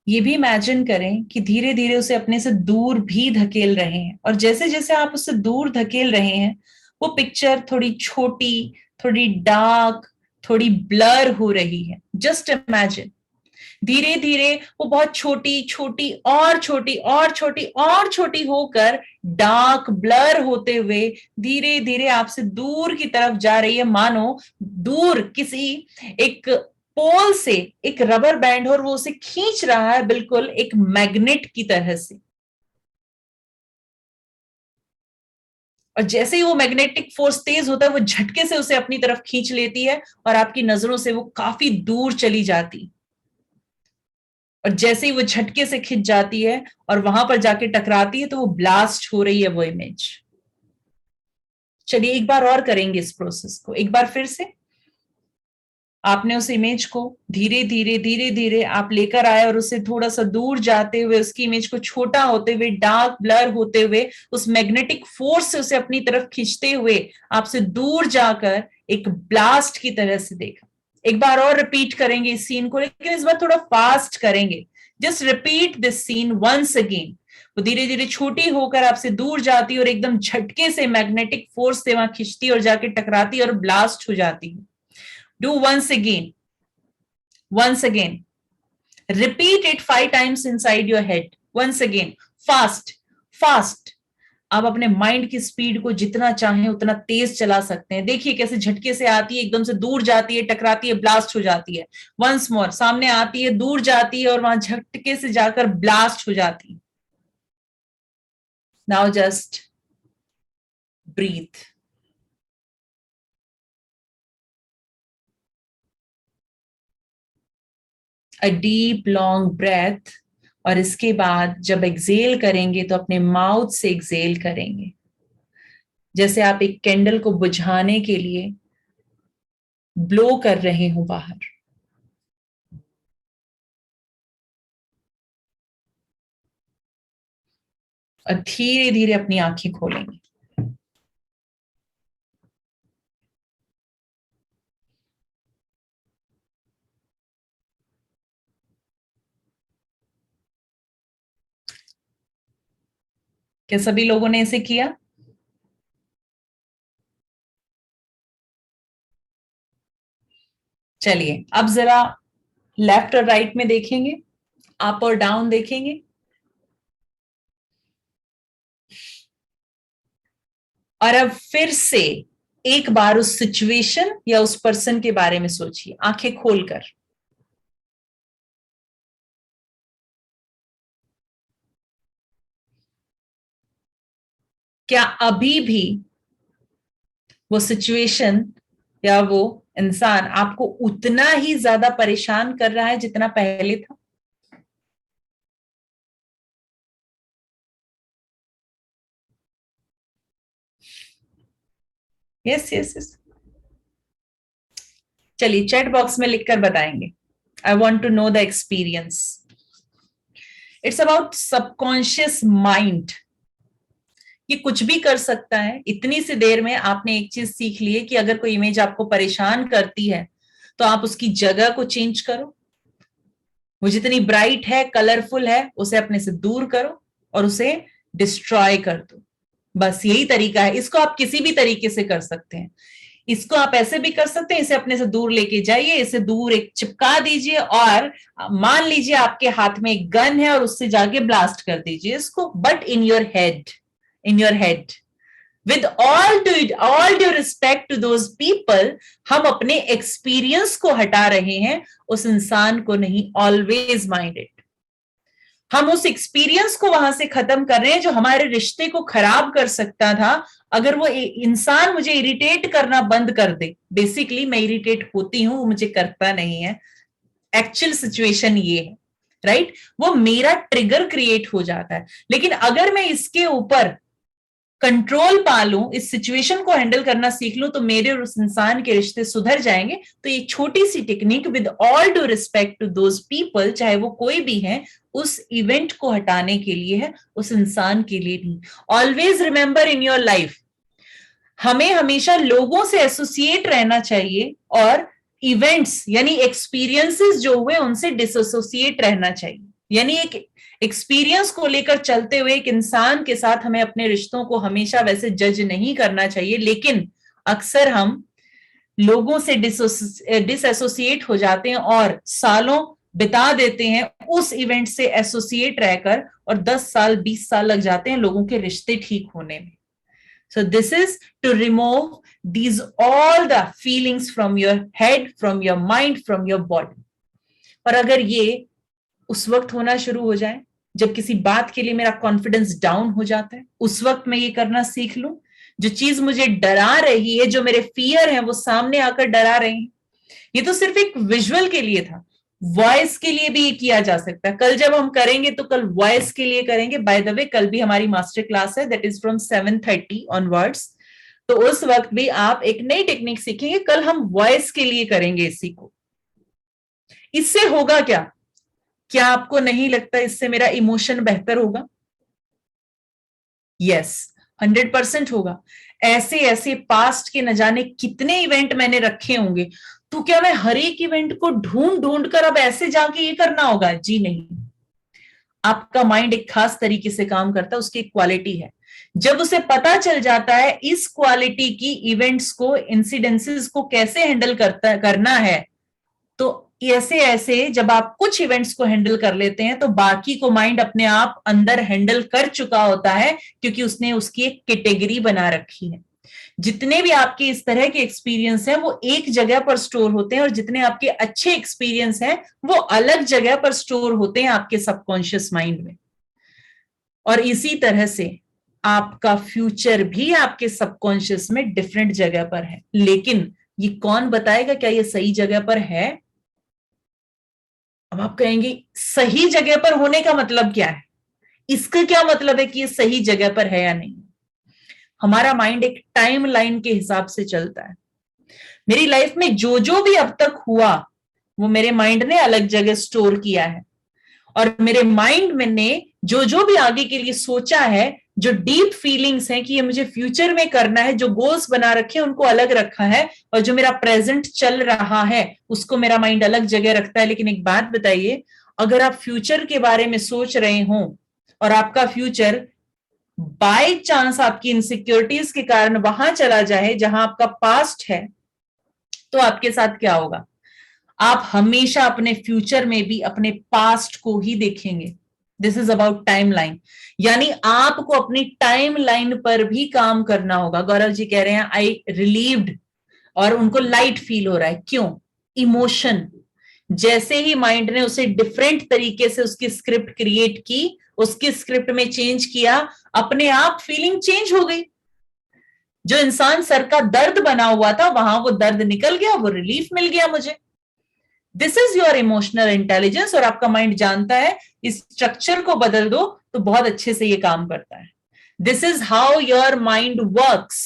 ये भी इमेजिन करें कि धीरे धीरे उसे अपने से दूर भी धकेल रहे हैं। और जैसे जैसे आप उससे दूर धकेल रहे हैं, वो पिक्चर थोड़ी छोटी, थोड़ी डार्क, थोड़ी ब्लर हो रही है। जस्ट इमेजिन, धीरे धीरे वो बहुत छोटी छोटी और छोटी और छोटी और छोटी होकर डार्क ब्लर होते हुए धीरे धीरे आपसे दूर की तरफ जा रही है, मानो दूर किसी एक पोल से एक रबर बैंड और वो उसे खींच रहा है, बिल्कुल एक मैग्नेट की तरह से। और जैसे ही वो मैग्नेटिक फोर्स तेज होता है, वो झटके से उसे अपनी तरफ खींच लेती है और आपकी नजरों से वो काफी दूर चली जाती। और जैसे ही वो झटके से खिंच जाती है और वहां पर जाके टकराती है, तो वो ब्लास्ट हो रही है वो इमेज। चलिए एक बार और करेंगे इस प्रोसेस को। एक बार फिर से आपने उस इमेज को धीरे धीरे धीरे धीरे आप लेकर आए और उसे थोड़ा सा दूर जाते हुए, उसकी इमेज को छोटा होते हुए, डार्क ब्लर होते हुए, उस मैग्नेटिक फोर्स से उसे अपनी तरफ खींचते हुए आपसे दूर जाकर एक ब्लास्ट की तरह से देखा। एक बार और रिपीट करेंगे इस सीन को, लेकिन इस बार थोड़ा फास्ट करेंगे। Just repeat this scene once again. वो धीरे धीरे छोटी होकर आपसे दूर जाती और एकदम झटके से मैग्नेटिक फोर्स से वहां खिंचती और जाके टकराती और ब्लास्ट हो जाती है। Do once again. Once again. Repeat it 5 times inside your head. Once again. Fast. Fast. आप अपने माइंड की स्पीड को जितना चाहें उतना तेज चला सकते हैं। देखिए कैसे झटके से आती है, एकदम से दूर जाती है, टकराती है, ब्लास्ट हो जाती है। वंस मोर, सामने आती है, दूर जाती है और वहां झटके से जाकर ब्लास्ट हो जाती है। Now just breathe. A deep long breath. और इसके बाद जब एक्सेल करेंगे तो अपने माउथ से एक्सेल करेंगे, जैसे आप एक कैंडल को बुझाने के लिए ब्लो कर रहे हो बाहर। और धीरे धीरे अपनी आंखें खोलेंगे। क्या सभी लोगों ने इसे किया? चलिए अब जरा लेफ्ट और राइट में देखेंगे, अप और डाउन देखेंगे। और अब फिर से एक बार उस सिचुएशन या उस पर्सन के बारे में सोचिए, आंखें खोलकर। क्या अभी भी वो सिचुएशन या वो इंसान आपको उतना ही ज्यादा परेशान कर रहा है जितना पहले था? Yes yes yes. चलिए चैट बॉक्स में लिखकर बताएंगे। I want to know the experience. It's about subconscious mind. ये कुछ भी कर सकता है। इतनी सी देर में आपने एक चीज सीख ली है कि अगर कोई इमेज आपको परेशान करती है तो आप उसकी जगह को चेंज करो। वो जितनी ब्राइट है, कलरफुल है, उसे अपने से दूर करो और उसे डिस्ट्रॉय कर दो। बस यही तरीका है। इसको आप किसी भी तरीके से कर सकते हैं। इसको आप ऐसे भी कर सकते हैं, इसे अपने से दूर लेके जाइए, इसे दूर एक चिपका दीजिए और मान लीजिए आपके हाथ में एक गन है और उससे जाके ब्लास्ट कर दीजिए इसको, but in your head, in your head. With all due respect to those people, हम अपने एक्सपीरियंस को हटा रहे हैं, उस इंसान को नहीं। ऑलवेज माइंड इट, हम उस एक्सपीरियंस को वहां से खत्म कर रहे हैं जो हमारे रिश्ते को खराब कर सकता था। अगर वो इंसान मुझे इरिटेट करना बंद कर दे, बेसिकली मैं इरिटेट होती हूं, वो मुझे करता नहीं है, एक्चुअल सिचुएशन ये है, राइट? वो मेरा ट्रिगर क्रिएट हो जाता है। लेकिन अगर मैं इसके ऊपर कंट्रोल पा लूं, इस सिचुएशन को हैंडल करना सीख लूं, तो मेरे और उस इंसान के रिश्ते सुधर जाएंगे। तो ये छोटी सी technique, with all due respect to those people, चाहे वो कोई भी है, उस इवेंट को हटाने के लिए है, उस इंसान के लिए नहीं। Always remember in your life, हमें हमेशा लोगों से एसोसिएट रहना चाहिए और इवेंट्स यानी एक्सपीरियंसेस जो हुए उनसे डिसोसिएट रहना चाहिए। यानी एक एक्सपीरियंस को लेकर चलते हुए एक इंसान के साथ हमें अपने रिश्तों को हमेशा वैसे जज नहीं करना चाहिए, लेकिन अक्सर हम लोगों से डिसएसोसिएट हो जाते हैं और सालों बिता देते हैं उस इवेंट से एसोसिएट रहकर, और 10 साल 20 साल लग जाते हैं लोगों के रिश्ते ठीक होने में। So this is to remove these all the feelings from your head, from your mind, from your body. और अगर ये उस वक्त होना शुरू हो जाए जब किसी बात के लिए मेरा कॉन्फिडेंस डाउन हो जाता है, उस वक्त मैं ये करना सीख लूं, जो चीज मुझे डरा रही है, जो मेरे फियर है वो सामने आकर डरा रहे हैं। ये तो सिर्फ एक विजुअल के लिए था, वॉइस के लिए भी ये किया जा सकता है। कल जब हम करेंगे तो कल वॉइस के लिए करेंगे। बाय द वे कल भी हमारी मास्टर क्लास है, दैट इज फ्रॉम 7:30 ऑनवर्ड्स। तो उस वक्त भी आप एक नई टेक्निक सीखेंगे। कल हम वॉइस के लिए करेंगे इसी को। इससे होगा क्या? क्या आपको नहीं लगता इससे मेरा इमोशन बेहतर होगा? यस, 100% होगा। ऐसे ऐसे पास्ट के न जाने कितने इवेंट मैंने रखे होंगे, तो क्या मैं हर एक इवेंट को ढूंढ ढूंढ कर अब ऐसे जाके ये करना होगा? जी नहीं। आपका माइंड एक खास तरीके से काम करता है, उसकी एक क्वालिटी है। जब उसे पता चल जाता है इस क्वालिटी की इवेंट्स को, इंसिडेंसेस को कैसे हैंडल करना है, तो ऐसे ऐसे जब आप कुछ इवेंट्स को हैंडल कर लेते हैं तो बाकी को माइंड अपने आप अंदर हैंडल कर चुका होता है, क्योंकि उसने उसकी एक कैटेगरी बना रखी है। जितने भी आपके इस तरह के एक्सपीरियंस हैं वो एक जगह पर स्टोर होते हैं, और जितने आपके अच्छे एक्सपीरियंस हैं वो अलग जगह पर स्टोर होते हैं आपके सबकॉन्शियस माइंड में। और इसी तरह से आपका फ्यूचर भी आपके सबकॉन्शियस में डिफरेंट जगह पर है। लेकिन ये कौन बताएगा क्या ये सही जगह पर है? अब आप कहेंगे सही जगह पर होने का मतलब क्या है? इसका क्या मतलब है कि ये सही जगह पर है या नहीं? हमारा माइंड एक टाइम लाइन के हिसाब से चलता है। मेरी लाइफ में जो जो भी अब तक हुआ वो मेरे माइंड ने अलग जगह स्टोर किया है, और मेरे माइंड में ने जो जो भी आगे के लिए सोचा है, जो डीप फीलिंग्स हैं कि ये मुझे फ्यूचर में करना है, जो गोल्स बना रखे हैं उनको अलग रखा है, और जो मेरा प्रेजेंट चल रहा है उसको मेरा माइंड अलग जगह रखता है। लेकिन एक बात बताइए, अगर आप फ्यूचर के बारे में सोच रहे हो और आपका फ्यूचर बाय चांस आपकी इनसिक्योरिटीज के कारण वहां चला जाए जहां आपका पास्ट है, तो आपके साथ क्या होगा? आप हमेशा अपने फ्यूचर में भी अपने पास्ट को ही देखेंगे। This is about time line, यानी आपको अपनी टाइम लाइन पर भी काम करना होगा। गौरव जी कह रहे हैं आई रिलीव्ड, और उनको लाइट फील हो रहा है। क्यों? इमोशन। जैसे ही माइंड ने उसे डिफरेंट तरीके से उसकी स्क्रिप्ट क्रिएट की, उसकी स्क्रिप्ट में चेंज किया, अपने आप फीलिंग चेंज हो गई। जो इंसान सर का दर्द बना हुआ था वहां वो दर्द निकल गया, वो रिलीफ मिल गया मुझे। This is your emotional intelligence. और आपका माइंड जानता है इस स्ट्रक्चर को बदल दो तो बहुत अच्छे से ये काम करता है। This is how your mind works.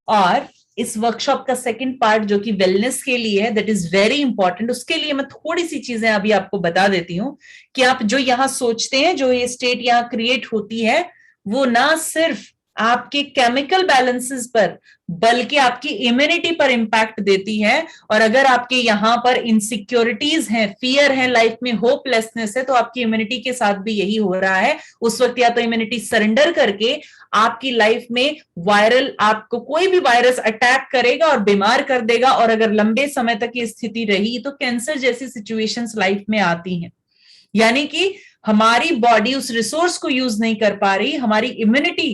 और इस वर्कशॉप का सेकंड पार्ट जो कि वेलनेस के लिए है, दैट इज वेरी इंपॉर्टेंट। उसके लिए मैं थोड़ी सी चीजें अभी आपको बता देती हूं कि आप जो यहां सोचते हैं, जो ये स्टेट यहां क्रिएट होती है, वो ना सिर्फ आपके केमिकल बैलेंसेस पर, बल्कि आपकी इम्यूनिटी पर इंपैक्ट देती है। और अगर आपके यहां पर इनसिक्योरिटीज हैं, फियर है, लाइफ में होपलेसनेस है, तो आपकी इम्यूनिटी के साथ भी यही हो रहा है। उस वक्त या तो इम्यूनिटी सरेंडर करके आपकी लाइफ में वायरल, आपको कोई भी वायरस अटैक करेगा और बीमार कर देगा, और अगर लंबे समय तक ये स्थिति रही तो कैंसर जैसी सिचुएशंस लाइफ में आती हैं। यानी कि हमारी बॉडी उस रिसोर्स को यूज नहीं कर पा रही। हमारी इम्यूनिटी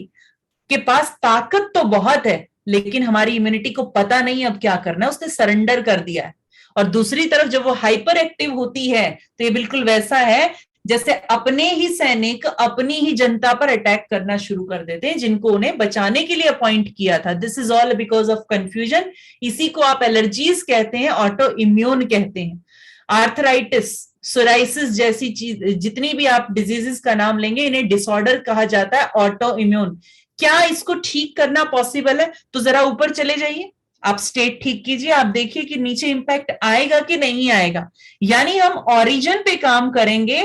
के पास ताकत तो बहुत है, लेकिन हमारी इम्यूनिटी को पता नहीं अब क्या करना है, उसने सरेंडर कर दिया है। और दूसरी तरफ जब वो हाइपर एक्टिव होती है तो ये बिल्कुल वैसा है जैसे अपने ही सैनिक अपनी ही जनता पर अटैक करना शुरू कर देते हैं, जिनको उन्हें बचाने के लिए अपॉइंट किया था। This is all because of confusion. इसी को आप एलर्जीज कहते हैं, ऑटो इम्यून कहते हैं। आर्थराइटिस, सोराइसिस जैसी चीज, जितनी भी आप डिजीजेस का नाम लेंगे, इन्हें डिसऑर्डर कहा जाता है, ऑटो इम्यून। क्या इसको ठीक करना पॉसिबल है? तो जरा ऊपर चले जाइए, आप स्टेट ठीक कीजिए, आप देखिए कि नीचे इंपैक्ट आएगा कि नहीं आएगा। यानी हम ओरिजिन पे काम करेंगे,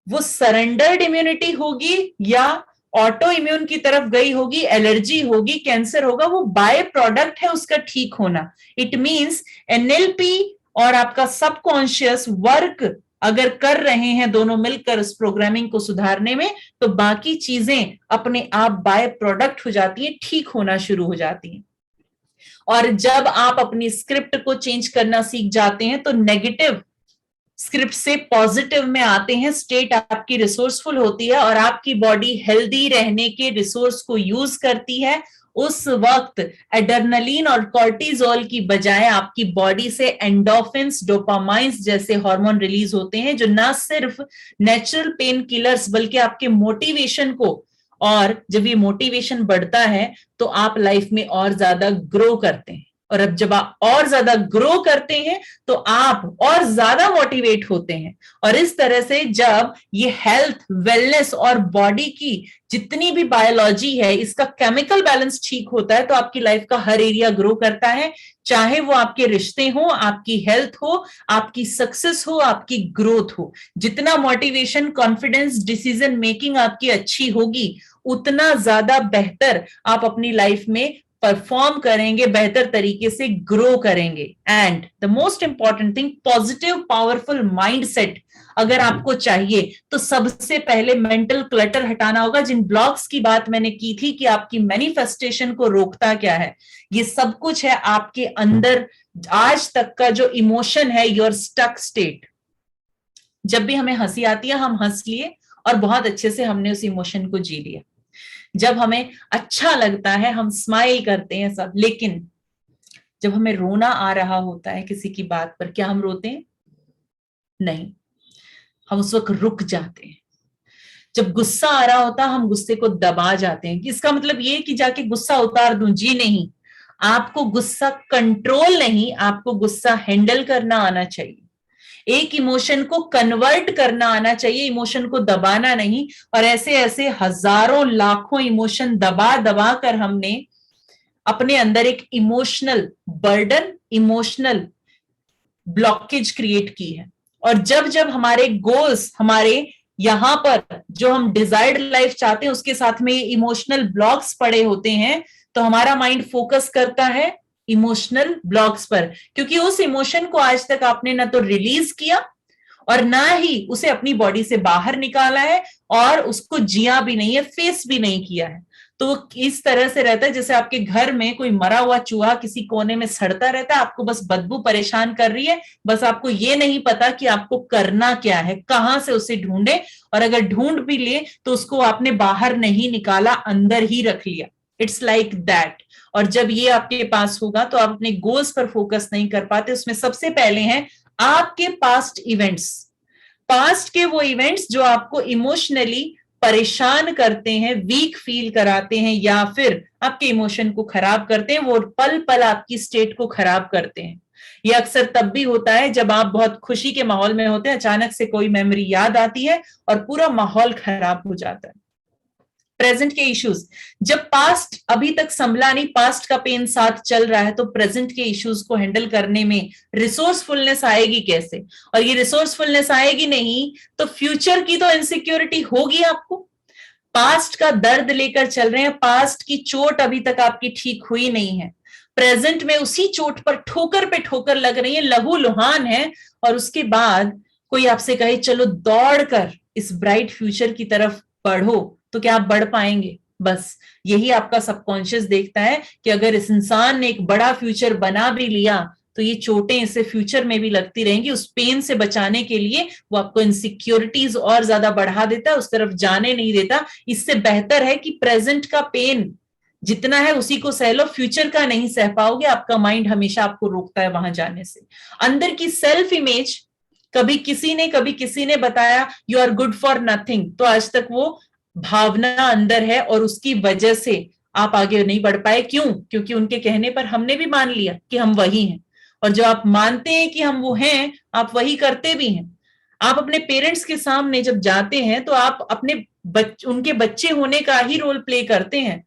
वो सरेंडर्ड इम्यूनिटी होगी या ऑटो इम्यून की तरफ गई होगी, एलर्जी होगी, कैंसर होगा, वो बाय प्रोडक्ट है उसका ठीक होना। इट मींस एनएलपी और आपका सबकॉन्शियस वर्क अगर कर रहे हैं दोनों मिलकर उस प्रोग्रामिंग को सुधारने में, तो बाकी चीजें अपने आप बाय प्रोडक्ट हो जाती हैं, ठीक होना शुरू हो जाती हैं। और जब आप अपनी स्क्रिप्ट को चेंज करना सीख जाते हैं तो नेगेटिव स्क्रिप्ट से पॉजिटिव में आते हैं, स्टेट आपकी रिसोर्सफुल होती है और आपकी बॉडी हेल्दी रहने के रिसोर्स को यूज करती है। उस वक्त एड्रेनलिन और कॉर्टिजोल की बजाय आपकी बॉडी से एंडोफिन्स, डोपामाइंस जैसे हार्मोन रिलीज होते हैं, जो ना सिर्फ नेचुरल पेन किलर्स बल्कि आपके मोटिवेशन को, और जब ये मोटिवेशन बढ़ता है तो आप लाइफ में और ज्यादा ग्रो करते हैं। और अब जब आप और ज्यादा ग्रो करते हैं तो आप और ज्यादा मोटिवेट होते हैं। और इस तरह से जब ये हेल्थ, वेलनेस और बॉडी की जितनी भी बायोलॉजी है, इसका केमिकल बैलेंस ठीक होता है, तो आपकी लाइफ का हर एरिया ग्रो करता है। चाहे वो आपके रिश्ते हो, आपकी हेल्थ हो, आपकी सक्सेस हो, आपकी ग्रोथ हो। जितना मोटिवेशन, कॉन्फिडेंस, डिसीजन मेकिंग आपकी अच्छी होगी, उतना ज्यादा बेहतर आप अपनी लाइफ में परफॉर्म करेंगे, बेहतर तरीके से ग्रो करेंगे। And the most important thing, positive powerful mindset अगर आपको चाहिए तो सबसे पहले मेंटल क्लटर हटाना होगा। जिन ब्लॉक्स की बात मैंने की थी कि आपकी मैनिफेस्टेशन को रोकता क्या है, ये सब कुछ है आपके अंदर। आज तक का जो इमोशन है, योर स्टक स्टेट। जब भी हमें हंसी आती है, हम हंस लिए और बहुत अच्छे से हमने उस इमोशन को जी लिया। जब हमें अच्छा लगता है हम स्माइल करते हैं सब, लेकिन जब हमें रोना आ रहा होता है किसी की बात पर, क्या हम रोते हैं? नहीं, हम उस वक्त रुक जाते हैं। जब गुस्सा आ रहा होता हम गुस्से को दबा जाते हैं। इसका मतलब ये कि जाके गुस्सा उतार दूं? जी नहीं, आपको गुस्सा कंट्रोल नहीं, आपको गुस्सा हैंडल करना आना चाहिए। एक इमोशन को कन्वर्ट करना आना चाहिए, इमोशन को दबाना नहीं। और ऐसे ऐसे हजारों लाखों इमोशन दबा दबा कर हमने अपने अंदर एक emotional burden, emotional blockage create की है। और जब जब हमारे गोल्स, हमारे यहां पर जो हम डिजायर्ड लाइफ चाहते हैं, उसके साथ में इमोशनल ब्लॉक्स पड़े होते हैं, तो हमारा माइंड फोकस करता है इमोशनल ब्लॉक्स पर, क्योंकि उस इमोशन को आज तक आपने ना तो रिलीज किया और ना ही उसे अपनी बॉडी से बाहर निकाला है, और उसको जिया भी नहीं है, फेस भी नहीं किया है। तो वो इस तरह से रहता है जैसे आपके घर में कोई मरा हुआ चूहा किसी कोने में सड़ता रहता है, आपको बस बदबू परेशान कर रही है, बस आपको ये नहीं पता कि आपको करना क्या है, कहां से उसे ढूंढे। और अगर ढूंढ भी लिए तो उसको आपने बाहर नहीं निकाला, अंदर ही रख लिया। It's like that. और जब ये आपके पास होगा तो आप अपने गोल्स पर फोकस नहीं कर पाते। उसमें सबसे पहले हैं आपके पास्ट इवेंट्स, पास्ट के वो इवेंट्स जो आपको इमोशनली परेशान करते हैं, वीक फील कराते हैं, या फिर आपके इमोशन को खराब करते हैं, वो पल पल आपकी स्टेट को खराब करते हैं। ये अक्सर तब भी होता है जब आप बहुत खुशी के माहौल में होते हैं, अचानक से कोई मेमोरी याद आती है और पूरा माहौल खराब हो जाता है। प्रेजेंट के इश्यूज, जब पास्ट अभी तक संभला नहीं, पास्ट का पेन साथ चल रहा है, तो प्रेजेंट के इश्यूज को हैंडल करने में रिसोर्सफुलनेस आएगी कैसे? और ये रिसोर्सफुलनेस आएगी नहीं तो फ्यूचर की तो इनसिक्योरिटी होगी आपको। पास्ट का दर्द लेकर चल रहे हैं, पास्ट की चोट अभी तक आपकी ठीक हुई नहीं है, प्रेजेंट में उसी चोट पर ठोकर पे ठोकर लग रही है, लहूलुहान है, और उसके बाद कोई आपसे कहे चलो दौड़कर इस ब्राइट फ्यूचर की तरफ बढ़ो, तो क्या आप बढ़ पाएंगे? बस यही आपका सबकॉन्शियस देखता है कि अगर इस इंसान ने एक बड़ा फ्यूचर बना भी लिया तो ये चोटें इसे फ्यूचर में भी लगती रहेंगी। उस पेन से बचाने के लिए वो आपको इनसिक्योरिटीज और ज्यादा बढ़ा देता है, उस तरफ जाने नहीं देता। इससे बेहतर है कि प्रेजेंट का पेन जितना है उसी को सह लो, फ्यूचर का नहीं सह पाओगे। आपका माइंड हमेशा आपको रोकता है वहां जाने से। अंदर की सेल्फ इमेज, कभी किसी ने बताया you are good for nothing, तो आज तक वो भावना अंदर है और उसकी वजह से आप आगे नहीं बढ़ पाए। क्यों? क्योंकि उनके कहने पर हमने भी मान लिया कि हम वही हैं, और जो आप मानते हैं कि हम वो हैं, आप वही करते भी हैं। आप अपने पेरेंट्स के सामने जब जाते हैं तो आप अपने उनके बच्चे होने का ही रोल प्ले करते हैं,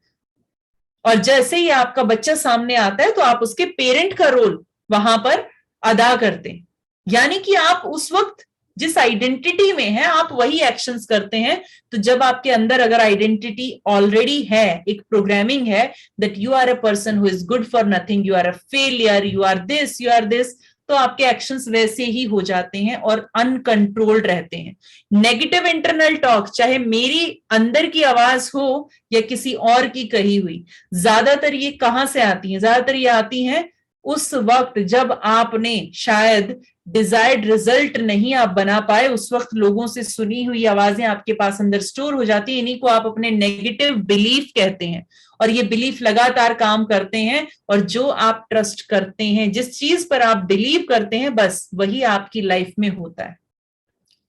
और जैसे ही आपका बच्चा सामने आता है तो आप उसके पेरेंट का रोल वहां पर अदा करते हैं। यानी कि आप उस वक्त जिस आइडेंटिटी में है आप वही एक्शंस करते हैं। तो जब आपके अंदर अगर आइडेंटिटी ऑलरेडी है, एक प्रोग्रामिंग है that you are a person who is good for nothing, you are a failure, you are this, you are this, तो आपके एक्शंस वैसे ही हो जाते हैं और अनकंट्रोल्ड रहते हैं। नेगेटिव इंटरनल टॉक, चाहे मेरी अंदर की आवाज हो या किसी और की कही हुई, ज्यादातर ये कहां से आती है? ज्यादातर ये आती हैं उस वक्त जब आपने शायद डिजायर्ड रिजल्ट नहीं आप बना पाए, उस वक्त लोगों से सुनी हुई आवाजें आपके पास अंदर स्टोर हो जाती है। इन्हीं को आप अपने नेगेटिव बिलीफ कहते हैं, और ये बिलीफ लगातार काम करते हैं, और जो आप ट्रस्ट करते हैं, जिस चीज पर आप बिलीव करते हैं, बस वही आपकी लाइफ में होता है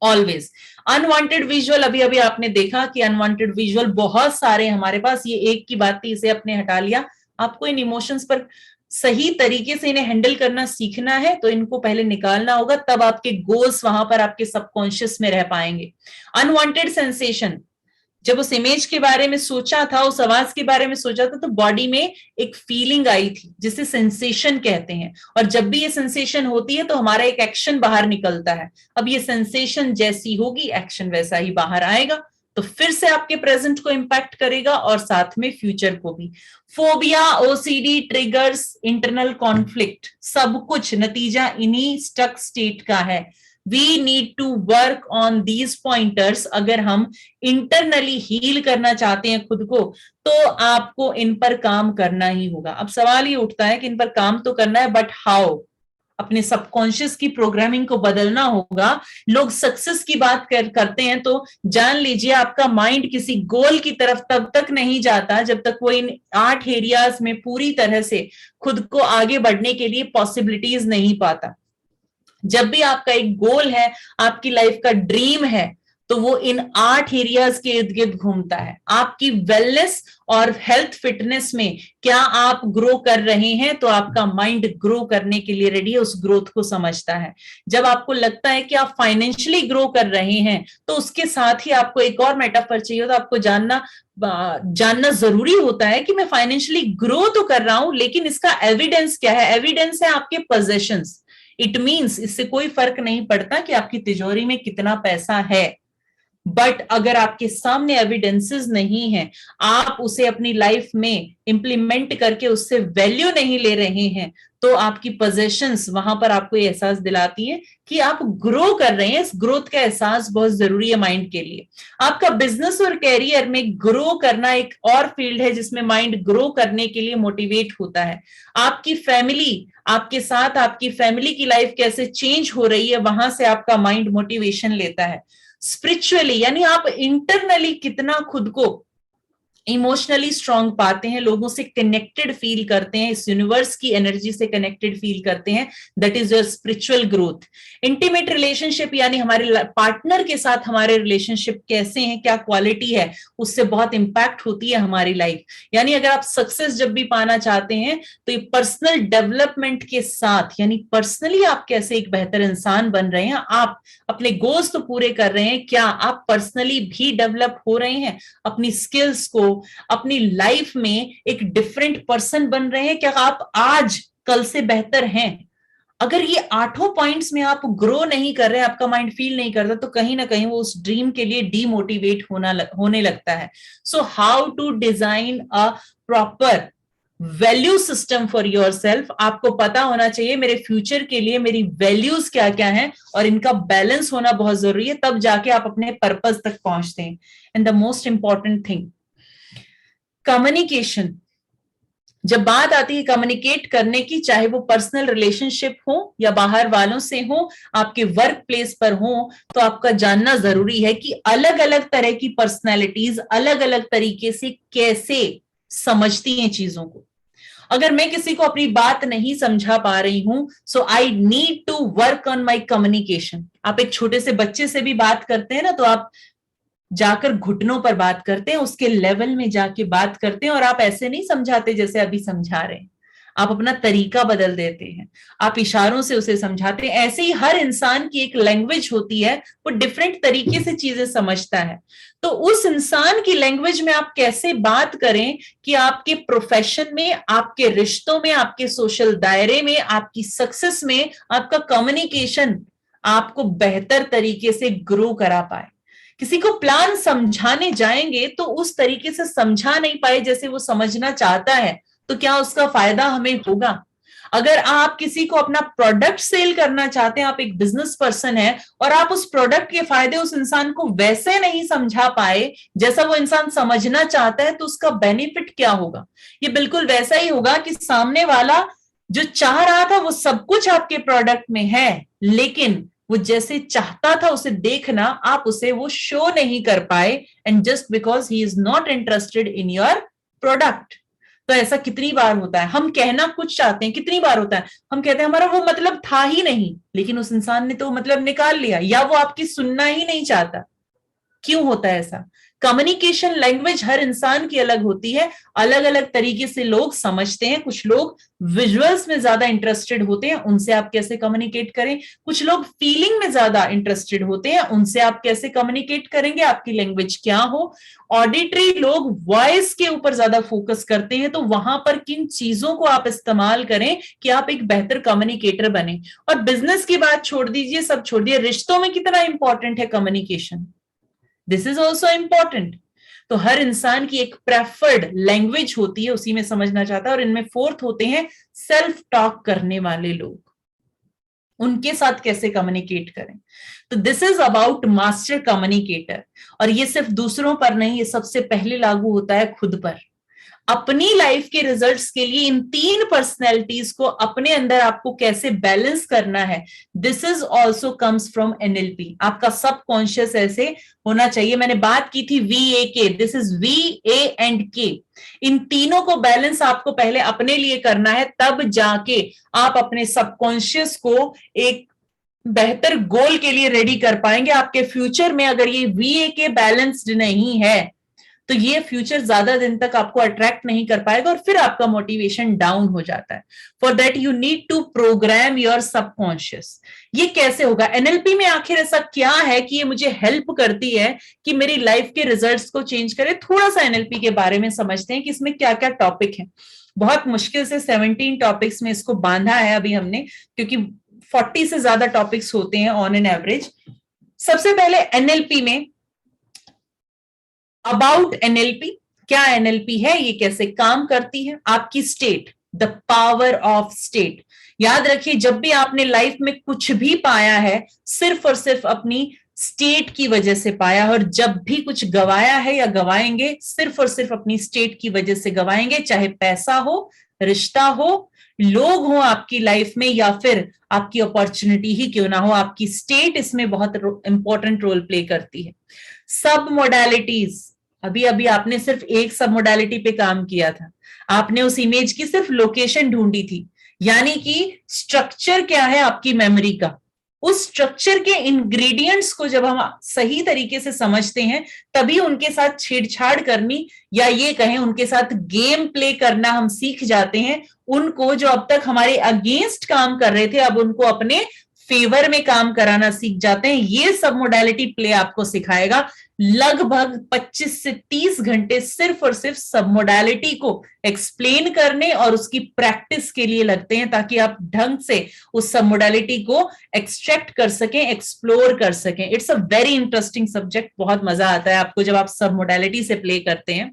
ऑलवेज। अनवांटेड विजुअल, अभी अभी आपने देखा कि अनवांटेड विजुअल बहुत सारे हमारे पास, ये एक की बात थी, इसे आपने हटा लिया। आपको इन इमोशंस पर सही तरीके से इन्हें हैंडल करना सीखना है, तो इनको पहले निकालना होगा, तब आपके गोल्स वहां पर आपके सबकॉन्शियस में रह पाएंगे। अनवांटेड सेंसेशन, जब उस इमेज के बारे में सोचा था, उस आवाज के बारे में सोचा था, तो बॉडी में एक फीलिंग आई थी जिसे सेंसेशन कहते हैं, और जब भी ये सेंसेशन होती है तो हमारा एक एक्शन बाहर निकलता है। अब ये सेंसेशन जैसी होगी, एक्शन वैसा ही बाहर आएगा, तो फिर से आपके प्रेजेंट को इंपैक्ट करेगा और साथ में फ्यूचर को भी। Phobia, OCD, triggers, internal conflict, सब कुछ नतीजा इन्हीं स्टक स्टेट का है। We need to work on these pointers. अगर हम इंटरनली हील करना चाहते हैं खुद को, तो आपको इन पर काम करना ही होगा। अब सवाल ये उठता है कि इन पर काम तो करना है, बट हाउ? अपने सबकॉन्शियस की प्रोग्रामिंग को बदलना होगा। लोग सक्सेस की बात करते हैं तो जान लीजिए आपका माइंड किसी गोल की तरफ तब तक नहीं जाता जब तक वो इन 8 एरियाज में पूरी तरह से खुद को आगे बढ़ने के लिए पॉसिबिलिटीज नहीं पाता। जब भी आपका एक गोल है, आपकी लाइफ का ड्रीम है, तो वो इन 8 एरियाज के इर्द गिर्द घूमता है। आपकी वेलनेस और हेल्थ फिटनेस में क्या आप ग्रो कर रहे हैं, तो आपका माइंड ग्रो करने के लिए रेडी है, उस ग्रोथ को समझता है। जब आपको लगता है कि आप फाइनेंशियली ग्रो कर रहे हैं, तो उसके साथ ही आपको एक और मेटाफर चाहिए होता है। आपको जानना जरूरी होता है कि मैं फाइनेंशियली ग्रो तो कर रहा हूं, लेकिन इसका एविडेंस क्या है? एविडेंस है आपके पोजेशंस। इट मीन्स इससे कोई फर्क नहीं पड़ता कि आपकी तिजोरी में कितना पैसा है, बट अगर आपके सामने एविडेंसेस नहीं है, आप उसे अपनी लाइफ में इंप्लीमेंट करके उससे वैल्यू नहीं ले रहे हैं, तो आपकी पोजेशंस वहां पर आपको ये एहसास दिलाती है कि आप ग्रो कर रहे हैं। इस ग्रोथ का एहसास बहुत जरूरी है माइंड के लिए। आपका बिजनेस और कैरियर में ग्रो करना एक और फील्ड है जिसमें माइंड ग्रो करने के लिए मोटिवेट होता है। आपकी फैमिली, आपके साथ आपकी फैमिली की लाइफ कैसे चेंज हो रही है, वहां से आपका माइंड मोटिवेशन लेता है। स्पिरिचुअली, यानी आप इंटरनली कितना खुद को इमोशनली स्ट्रांग पाते हैं, लोगों से कनेक्टेड फील करते हैं, इस यूनिवर्स की एनर्जी से कनेक्टेड फील करते हैं, that is your spiritual growth. Intimate relationship, यानी हमारे पार्टनर के साथ हमारे रिलेशनशिप कैसे हैं, क्या क्वालिटी है, उससे बहुत इंपैक्ट होती है हमारी लाइफ। यानी अगर आप सक्सेस जब भी पाना चाहते हैं, तो ये पर्सनल डेवलपमेंट के साथ, यानी पर्सनली आप कैसे एक बेहतर इंसान बन रहे हैं, आप अपने गोल्स तो पूरे कर रहे हैं, क्या आप पर्सनली भी डेवलप हो रहे हैं, अपनी स्किल्स को, अपनी लाइफ में एक डिफरेंट पर्सन बन रहे हैं, क्या आप आज कल से बेहतर हैं? अगर ये 8 पॉइंट्स में आप ग्रो नहीं कर रहे, आपका माइंड फील नहीं करता, तो कहीं ना कहीं वो उस ड्रीम के लिए डीमोटिवेट होने लगता है. So how to design a proper value system for your self. आपको पता होना चाहिए मेरे फ्यूचर के लिए मेरी वैल्यूज क्या क्या हैं, और इनका बैलेंस होना बहुत जरूरी है, तब जाके आप अपने पर्पस तक पहुंचते हैं. And the most important thing, communication. जब बात आती है कम्युनिकेट करने की, चाहे वो पर्सनल रिलेशनशिप हो या बाहर वालों से हो, आपके वर्क प्लेस पर हो, तो आपका जानना जरूरी है कि अलग अलग तरह की पर्सनैलिटीज अलग अलग तरीके से कैसे समझती हैं चीजों को. अगर मैं किसी को अपनी बात नहीं समझा पा रही हूं, so I need to work on my communication. आप एक छोटे से बच्चे से भी बात करते हैं ना, तो आप जाकर घुटनों पर बात करते हैं, उसके लेवल में जाके बात करते हैं, और आप ऐसे नहीं समझाते जैसे अभी समझा रहे हैं. आप अपना तरीका बदल देते हैं, आप इशारों से उसे समझाते हैं. ऐसे ही हर इंसान की एक लैंग्वेज होती है, वो डिफरेंट तरीके से चीजें समझता है. तो उस इंसान की लैंग्वेज में आप कैसे बात करें कि आपके प्रोफेशन में, आपके रिश्तों में, आपके सोशल दायरे में, आपकी सक्सेस में आपका कम्युनिकेशन आपको बेहतर तरीके से ग्रो करा पाए. किसी को प्लान समझाने जाएंगे तो उस तरीके से समझा नहीं पाए जैसे वो समझना चाहता है, तो क्या उसका फायदा हमें होगा? अगर आप किसी को अपना प्रोडक्ट सेल करना चाहते हैं, आप एक बिजनेस पर्सन है, और आप उस प्रोडक्ट के फायदे उस इंसान को वैसे नहीं समझा पाए जैसा वो इंसान समझना चाहता है, तो उसका बेनिफिट क्या होगा? ये बिल्कुल वैसा ही होगा कि सामने वाला जो चाह रहा था वो सब कुछ आपके प्रोडक्ट में है, लेकिन वो जैसे चाहता था उसे देखना, आप उसे वो शो नहीं कर पाए, and just because he is not interested in your product. तो ऐसा कितनी बार होता है, हम कहना कुछ चाहते हैं, कितनी बार होता है हम कहते हैं हमारा वो मतलब था ही नहीं, लेकिन उस इंसान ने तो मतलब निकाल लिया, या वो आपकी सुनना ही नहीं चाहता. क्यों होता है ऐसा? कम्युनिकेशन लैंग्वेज हर इंसान की अलग होती है, अलग अलग तरीके से लोग समझते हैं. कुछ लोग विजुअल्स में ज्यादा इंटरेस्टेड होते हैं, उनसे आप कैसे कम्युनिकेट करें. कुछ लोग फीलिंग में ज्यादा इंटरेस्टेड होते हैं, उनसे आप कैसे कम्युनिकेट करेंगे, आपकी लैंग्वेज क्या हो. ऑडिटरी लोग वॉइस के ऊपर ज्यादा फोकस करते हैं, तो वहां पर किन चीजों को आप इस्तेमाल करें कि आप एक बेहतर कम्युनिकेटर बने. और बिजनेस की बात छोड़ दीजिए, सब छोड़ दीजिए, रिश्तों में कितना इंपॉर्टेंट है communication. This is also important. तो हर इंसान की एक प्रेफर्ड लैंग्वेज होती है, उसी में समझना चाहता है. और इनमें फोर्थ होते हैं सेल्फ टॉक करने वाले लोग, उनके साथ कैसे कम्युनिकेट करें. तो this is about master communicator. और ये सिर्फ दूसरों पर नहीं, ये सबसे पहले लागू होता है खुद पर. अपनी लाइफ के रिजल्ट्स के लिए इन 3 पर्सनैलिटीज को अपने अंदर आपको कैसे बैलेंस करना है, this is also comes from NLP. आपका सबकॉन्शियस ऐसे होना चाहिए. मैंने बात की थी VAK, दिस इज VA&K. इन तीनों को बैलेंस आपको पहले अपने लिए करना है, तब जाके आप अपने सबकॉन्शियस को एक बेहतर गोल के लिए रेडी कर पाएंगे. आपके फ्यूचर में अगर ये VAK बैलेंस्ड नहीं है, तो ये फ्यूचर ज्यादा दिन तक आपको अट्रैक्ट नहीं कर पाएगा, और फिर आपका मोटिवेशन डाउन हो जाता है. For that you need to program your subconscious. ये कैसे होगा? एनएलपी में आखिर ऐसा क्या है कि ये मुझे हेल्प करती है कि मेरी लाइफ के रिजल्ट्स को चेंज करे? थोड़ा सा एनएलपी के बारे में समझते हैं कि इसमें क्या क्या टॉपिक है. बहुत मुश्किल से 17 टॉपिक्स में इसको बांधा है अभी हमने, क्योंकि 40 से ज्यादा टॉपिक्स होते हैं ऑन एन एवरेज. सबसे पहले एनएलपी में अबाउट एनएलपी. क्या एनएलपी है, ये कैसे काम करती है? आपकी state, the power of state. याद रखिए, जब भी आपने लाइफ में कुछ भी पाया है, सिर्फ और सिर्फ अपनी स्टेट की वजह से पाया, और जब भी कुछ गवाया है या गवाएंगे, सिर्फ और सिर्फ अपनी स्टेट की वजह से गवाएंगे. चाहे पैसा हो, रिश्ता हो, लोग हो आपकी लाइफ में, या फिर आपकी अपॉर्चुनिटी ही क्यों ना हो, आपकी स्टेट इसमें बहुत इंपॉर्टेंट रोल प्ले करती है. सब मोडालिटीज, अभी अभी आपने सिर्फ एक सब मोडालिटी पे काम किया था. आपने उस इमेज की सिर्फ लोकेशन ढूंढी थी, यानी कि स्ट्रक्चर क्या है आपकी मेमोरी का. उस स्ट्रक्चर के इंग्रेडिएंट्स को जब हम सही तरीके से समझते हैं, तभी उनके साथ छेड़छाड़ करनी, या ये कहें उनके साथ गेम प्ले करना हम सीख जाते हैं. उनको जो अब तक हमारे अगेंस्ट काम कर रहे थे, अब उनको अपने फेवर में काम कराना सीख जाते हैं। ये सब मोडालिटी प्ले आपको सिखाएगा। लगभग 25 से 30 घंटे सिर्फ और सिर्फ सब मोडालिटी को एक्सप्लेन करने और उसकी प्रैक्टिस के लिए लगते हैं, ताकि आप ढंग से उस सब मोडालिटी को एक्सट्रैक्ट कर सकें, एक्सप्लोर कर सकें। It's a very interesting subject. बहुत मजा आता है आपको जब आप सब मोडालिटी से प्ले करते हैं।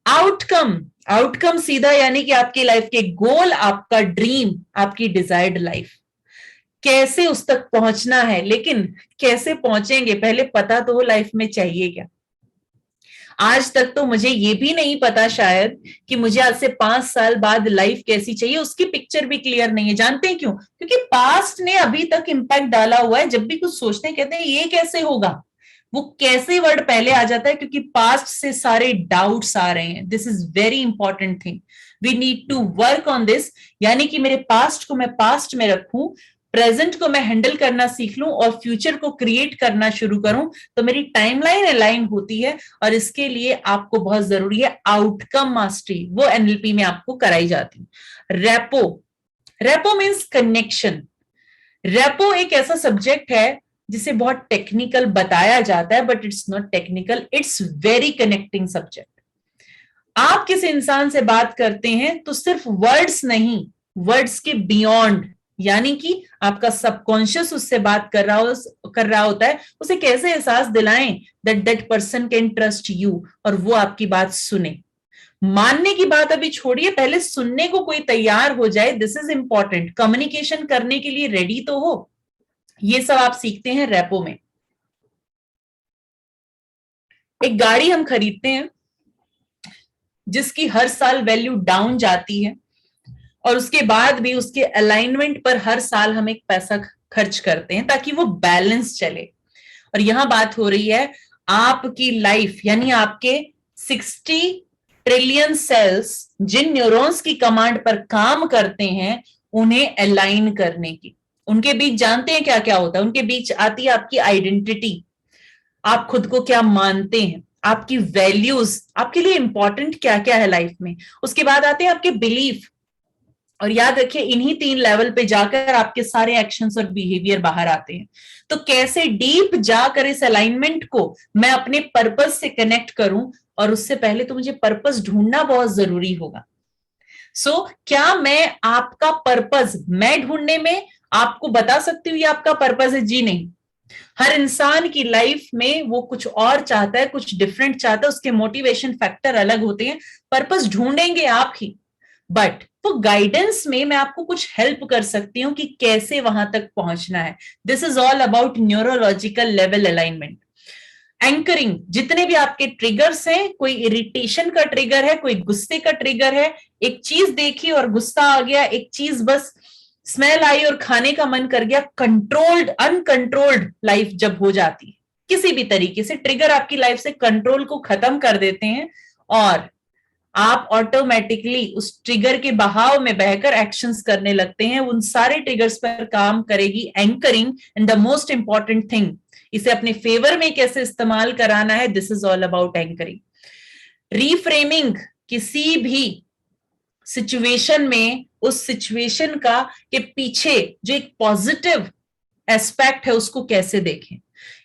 आउटकम, आउटकम सीधा यानी कि आपकी लाइफ के गोल, आपका ड्रीम, आपकी डिजायर्ड लाइफ, कैसे उस तक पहुंचना है। लेकिन कैसे पहुंचेंगे, पहले पता तो हो लाइफ में चाहिए क्या। आज तक तो मुझे ये भी नहीं पता शायद कि मुझे आज से 5 साल बाद लाइफ कैसी चाहिए, उसकी पिक्चर भी क्लियर नहीं है। जानते हैं क्यों? क्योंकि पास्ट ने अभी तक इंपैक्ट डाला हुआ है। जब भी कुछ सोचते हैं कहते हैं ये कैसे होगा, वो कैसे वर्ड पहले आ जाता है, क्योंकि पास्ट से सारे डाउट्स आ रहे हैं। This is very important thing, we need to work on this. यानी कि मेरे पास्ट को मैं पास्ट में रखूं, प्रेजेंट को मैं हैंडल करना सीख लूं और फ्यूचर को क्रिएट करना शुरू करूं, तो मेरी टाइमलाइन अलाइन होती है। और इसके लिए आपको बहुत जरूरी है आउटकम मास्टरी, वो एनएलपी में आपको कराई जाती है। Repo, repo means connection. Repo एक ऐसा सब्जेक्ट है जिसे बहुत टेक्निकल बताया जाता है, but it's not technical, it's very connecting subject. आप किसी इंसान से बात करते हैं तो सिर्फ वर्ड्स नहीं, वर्ड्स के बियॉन्ड, यानी कि आपका सबकॉन्शियस उससे बात कर रहा होता है। उसे कैसे एहसास दिलाएं that that person can trust you, और वो आपकी बात सुने। मानने की बात अभी छोड़िए, पहले सुनने को कोई तैयार हो जाए। This is important. कम्युनिकेशन करने के लिए रेडी तो हो। ये सब आप सीखते हैं रेपो में। एक गाड़ी हम खरीदते हैं जिसकी हर साल वैल्यू डाउन जाती है, और उसके बाद भी उसके अलाइनमेंट पर हर साल हम एक पैसा खर्च करते हैं ताकि वो बैलेंस चले। और यहां बात हो रही है आपकी लाइफ, यानी आपके 60 ट्रिलियन सेल्स जिन न्यूरॉन्स की कमांड पर काम करते हैं, उन्हें अलाइन करने की। उनके बीच जानते हैं क्या क्या होता है? उनके बीच आती है आपकी आइडेंटिटी, आप खुद को क्या मानते हैं, आपकी वैल्यूज, आपके लिए इंपॉर्टेंट क्या क्या है लाइफ में। उसके बाद आते हैं आपके बिलीफ, और याद रखिए इन्हीं 3 लेवल पे जाकर आपके सारे एक्शंस और बिहेवियर बाहर आते हैं। तो कैसे डीप जाकर इस अलाइनमेंट को मैं अपने पर्पस से कनेक्ट करूं, और उससे पहले तो मुझे पर्पस ढूंढना बहुत जरूरी होगा। क्या मैं आपका पर्पस मैं ढूंढने में आपको बता सकती हूँ ये आपका पर्पस है? जी नहीं। हर इंसान की लाइफ में वो कुछ और चाहता है, कुछ डिफरेंट चाहता है, उसके मोटिवेशन फैक्टर अलग होते हैं। पर्पस ढूंढेंगे आप ही, बट वो गाइडेंस में मैं आपको कुछ हेल्प कर सकती हूँ कि कैसे वहां तक पहुंचना है। This is all about neurological level alignment. Anchoring, जितने भी आपके ट्रिगर्स हैं, कोई इरिटेशन का ट्रिगर है, कोई गुस्से का ट्रिगर है, एक चीज देखी और गुस्सा आ गया, एक चीज बस स्मेल आई और खाने का मन कर गया, कंट्रोल्ड अनकंट्रोल्ड लाइफ जब हो जाती है, किसी भी तरीके से ट्रिगर आपकी लाइफ से कंट्रोल को खत्म कर देते हैं, और आप ऑटोमेटिकली उस ट्रिगर के बहाव में बहकर एक्शंस करने लगते हैं। उन सारे ट्रिगर्स पर काम करेगी anchoring. And the most important thing, इसे अपने फेवर में कैसे इस्तेमाल कराना है, this is all about anchoring. Reframing, किसी भी सिचुएशन में उस सिचुएशन का के पीछे जो एक पॉजिटिव एस्पेक्ट है उसको कैसे देखें।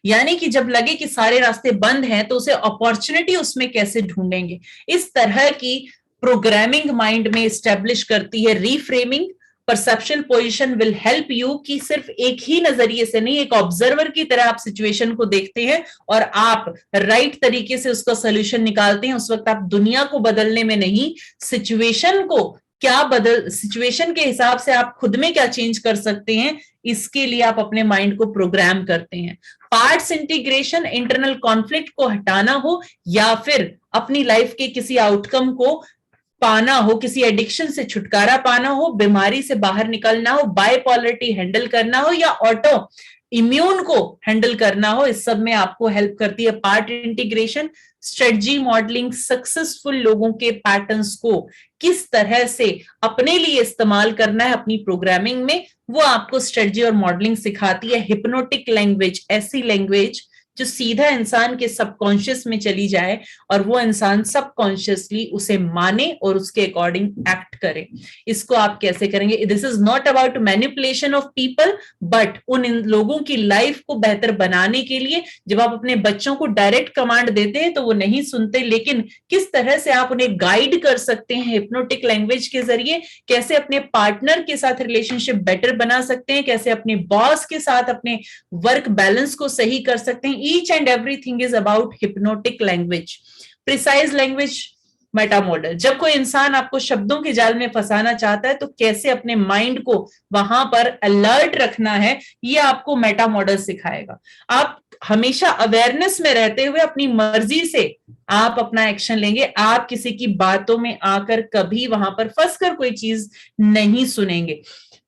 यानी कि जब लगे कि सारे रास्ते बंद हैं तो उसे अपॉर्चुनिटी उसमें कैसे ढूंढेंगे। इस तरह की प्रोग्रामिंग माइंड में स्टैब्लिश करती है reframing. Perception position will help you कि सिर्फ एक ही नजरिए से नहीं, एक ऑब्जर्वर की तरह आप सिचुएशन को देखते हैं और आप राइट तरीके से उसका सोल्यूशन निकालते हैं। उस वक्त आप दुनिया को बदलने में नहीं, सिचुएशन को सिचुएशन के हिसाब से आप खुद में क्या चेंज कर सकते हैं, इसके लिए आप अपने माइंड को प्रोग्राम करते हैं। पार्ट्स इंटीग्रेशन, इंटरनल कॉन्फ्लिक्ट को हटाना हो या फिर अपनी लाइफ के किसी आउटकम को पाना हो, किसी एडिक्शन से छुटकारा पाना हो, बीमारी से बाहर निकलना हो, बाइपोलरिटी हैंडल करना हो, या ऑटो इम्यून को हैंडल करना हो, इस सब में आपको हेल्प करती है part integration. Strategy modelling, successful लोगों के पैटर्न्स को किस तरह से अपने लिए इस्तेमाल करना है अपनी प्रोग्रामिंग में, वो आपको स्ट्रेटजी और मॉडलिंग सिखाती है। हिप्नोटिक लैंग्वेज, ऐसी लैंग्वेज जो सीधा इंसान के सबकॉन्शियस में चली जाए और वो इंसान सबकॉन्शियसली उसे माने और उसके अकॉर्डिंग एक्ट करे। इसको आप कैसे करेंगे? This is not about manipulation of people, but उन लोगों की लाइफ को बेहतर बनाने के लिए जब आप अपने बच्चों को डायरेक्ट कमांड देते हैं तो वो नहीं सुनते, लेकिन किस तरह से आप उन्हें गाइड कर सकते हैं हिप्नोटिक लैंग्वेज के जरिए, कैसे अपने पार्टनर के साथ रिलेशनशिप बेटर बना सकते हैं, कैसे अपने बॉस के साथ अपने वर्क बैलेंस को सही कर सकते हैं। Each and everything is about hypnotic language. Precise language Meta model, जब कोई इंसान आपको शब्दों के जाल में फंसाना चाहता है तो कैसे अपने माइंड को वहां पर अलर्ट रखना है, ये आपको मेटा मॉडल सिखाएगा। आप हमेशा अवेयरनेस में रहते हुए अपनी मर्जी से आप अपना एक्शन लेंगे। आप किसी की बातों में आकर कभी वहां पर फंसकर कोई चीज नहीं सुनेंगे।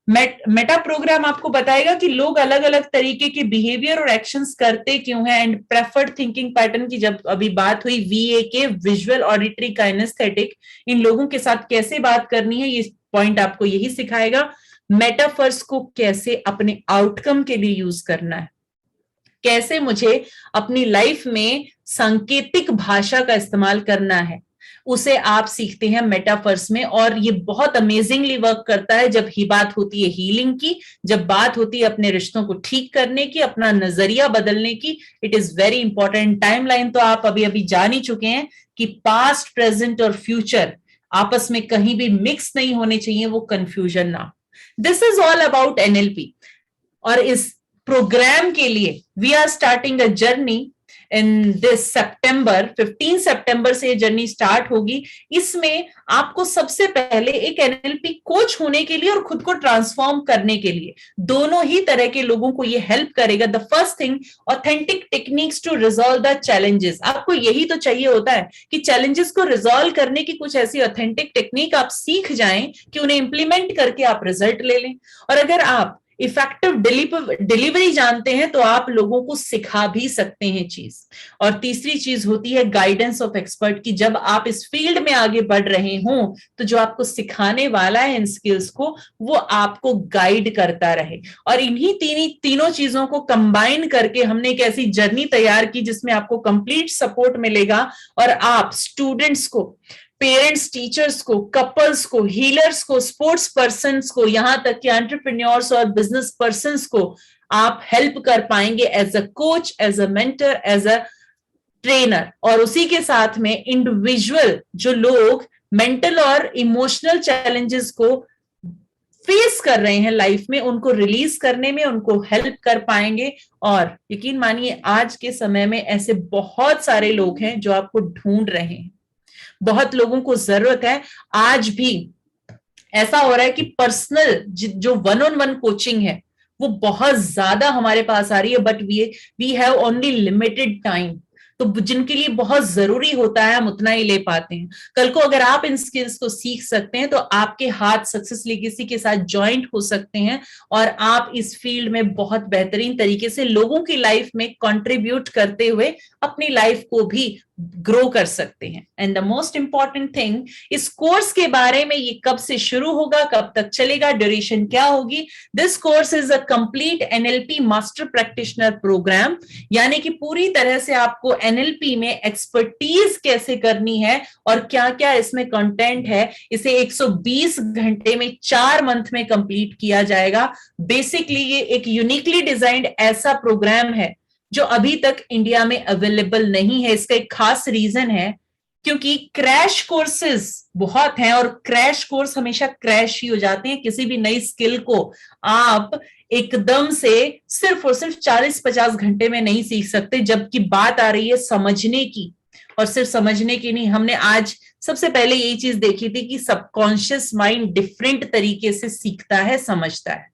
मेटा प्रोग्राम आपको बताएगा कि लोग अलग अलग तरीके के बिहेवियर और एक्शंस करते क्यों हैं। एंड प्रेफर्ड थिंकिंग पैटर्न की जब अभी बात हुई, वीए के विजुअल ऑडिटरी काइनेस्थेटिक, इन लोगों के साथ कैसे बात करनी है, ये पॉइंट आपको यही सिखाएगा। मेटाफर्स को कैसे अपने आउटकम के लिए यूज करना है, कैसे मुझे अपनी लाइफ में सांकेतिक भाषा का इस्तेमाल करना है, उसे आप सीखते हैं मेटाफर्स में। और ये बहुत अमेजिंगली वर्क करता है जब ही बात होती है हीलिंग की, जब बात होती है अपने रिश्तों को ठीक करने की, अपना नजरिया बदलने की। It is very important. Timeline तो आप अभी अभी जान ही चुके हैं कि पास्ट, प्रेजेंट और फ्यूचर आपस में कहीं भी मिक्स नहीं होने चाहिए, वो कंफ्यूजन ना। This is all about NLP. और इस प्रोग्राम के लिए we are starting a journey in this सितंबर, 15 सितंबर से ये जर्नी स्टार्ट होगी। इसमें आपको सबसे पहले एक एनएलपी कोच होने के लिए और खुद को ट्रांसफॉर्म करने के लिए, दोनों ही तरह के लोगों को ये हेल्प करेगा। The first thing, authentic techniques to resolve the challenges. आपको यही तो चाहिए होता है कि चैलेंजेस को रिजॉल्व करने की कुछ ऐसी ऑथेंटिक टेक्निक आप सीख जाएं कि उन्हें इंप्लीमेंट करके आप रिजल्ट ले लें। और अगर आप इफेक्टिव डिलीवरी जानते हैं तो आप लोगों को सिखा भी सकते हैं चीज। और तीसरी चीज होती है गाइडेंस ऑफ एक्सपर्ट की, जब आप इस फील्ड में आगे बढ़ रहे हो तो जो आपको सिखाने वाला है इन स्किल्स को, वो आपको गाइड करता रहे। और इन्हीं तीनों चीजों को कंबाइन करके हमने एक ऐसी जर्नी तैयार की जिसमें आपको कंप्लीट सपोर्ट मिलेगा और आप स्टूडेंट्स को, पेरेंट्स, टीचर्स को, कपल्स को, हीलर्स को, स्पोर्ट्स पर्सन्स को, यहां तक कि एंटरप्रेन्योर्स और बिजनेस पर्सन्स को आप हेल्प कर पाएंगे as a coach, as a mentor, as a trainer. और उसी के साथ में इंडिविजुअल जो लोग मेंटल और इमोशनल चैलेंजेस को फेस कर रहे हैं लाइफ में, उनको रिलीज करने में उनको हेल्प कर पाएंगे। और यकीन मानिए आज के समय में ऐसे बहुत सारे लोग हैं जो आपको ढूंढ रहे हैं, बहुत लोगों को जरूरत है। आज भी ऐसा हो रहा है कि पर्सनल जो वन ऑन वन कोचिंग है वो बहुत ज्यादा हमारे पास आ रही है, but we have only limited time. तो जिनके लिए बहुत जरूरी होता है हम उतना ही ले पाते हैं। कल को अगर आप इन स्किल्स को सीख सकते हैं तो आपके हाथ सक्सेस लेगेसी के साथ ज्वाइंट हो सकते हैं और आप इस फील्ड में बहुत बेहतरीन तरीके से लोगों की लाइफ में कंट्रीब्यूट करते हुए अपनी लाइफ को भी ग्रो कर सकते हैं। And the most important thing, इस कोर्स के बारे में, ये कब से शुरू होगा, कब तक चलेगा, ड्यूरेशन क्या होगी। This course is a complete NLP master practitioner programme, यानी कि पूरी तरह से आपको एनएलपी में एक्सपर्टीज कैसे करनी है और क्या क्या इसमें कंटेंट है, इसे 120 घंटे में 4 मंथ में कंप्लीट किया जाएगा। बेसिकली ये एक यूनिकली डिजाइंड ऐसा प्रोग्राम है जो अभी तक इंडिया में अवेलेबल नहीं है। इसका एक खास रीजन है क्योंकि क्रैश कोर्सेज बहुत हैं और क्रैश कोर्स हमेशा क्रैश ही हो जाते हैं। किसी भी नई स्किल को आप एकदम से सिर्फ और सिर्फ 40-50 घंटे में नहीं सीख सकते, जबकि बात आ रही है समझने की। और सिर्फ समझने की नहीं, हमने आज सबसे पहले यही चीज देखी थी कि सबकॉन्शियस माइंड डिफरेंट तरीके से सीखता है, समझता है।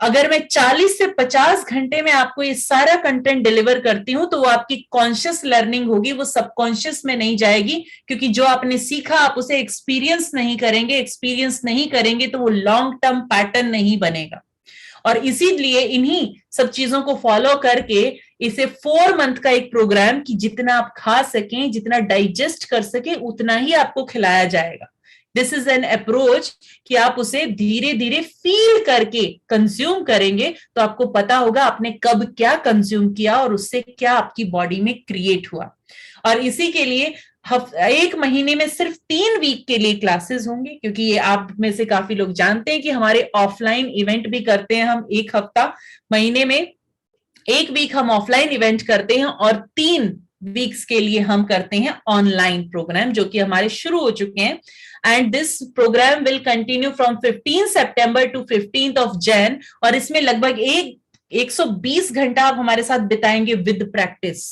अगर मैं 40 से 50 घंटे में आपको ये सारा कंटेंट डिलीवर करती हूं तो वो आपकी कॉन्शियस लर्निंग होगी, वो सबकॉन्शियस में नहीं जाएगी, क्योंकि जो आपने सीखा आप उसे एक्सपीरियंस नहीं करेंगे। एक्सपीरियंस नहीं करेंगे तो वो लॉन्ग टर्म पैटर्न नहीं बनेगा। और इसीलिए इन्हीं सब चीजों को फॉलो करके इसे 4 मंथ का एक प्रोग्राम, कि जितना आप खा सकें, जितना डाइजेस्ट कर सके उतना ही आपको खिलाया जाएगा। दिस इज एन अप्रोच कि आप उसे धीरे धीरे फील करके कंज्यूम करेंगे तो आपको पता होगा आपने कब क्या कंज्यूम किया और उससे क्या आपकी बॉडी में क्रिएट हुआ। और इसी के लिए एक महीने में सिर्फ 3 वीक के लिए क्लासेस होंगे, क्योंकि ये आप में से काफी लोग जानते हैं कि हमारे ऑफलाइन इवेंट भी करते हैं हम, एक हफ्ता महीने में 1 वीक हम ऑफलाइन इवेंट करते हैं और 3 वीक्स के लिए हम करते हैं ऑनलाइन प्रोग्राम, जो कि हमारे शुरू हो चुके हैं। And this programme will continue from 15 September to 15 of Jan, और इसमें लगभग 120 घंटा आप हमारे साथ बिताएंगे विद प्रैक्टिस।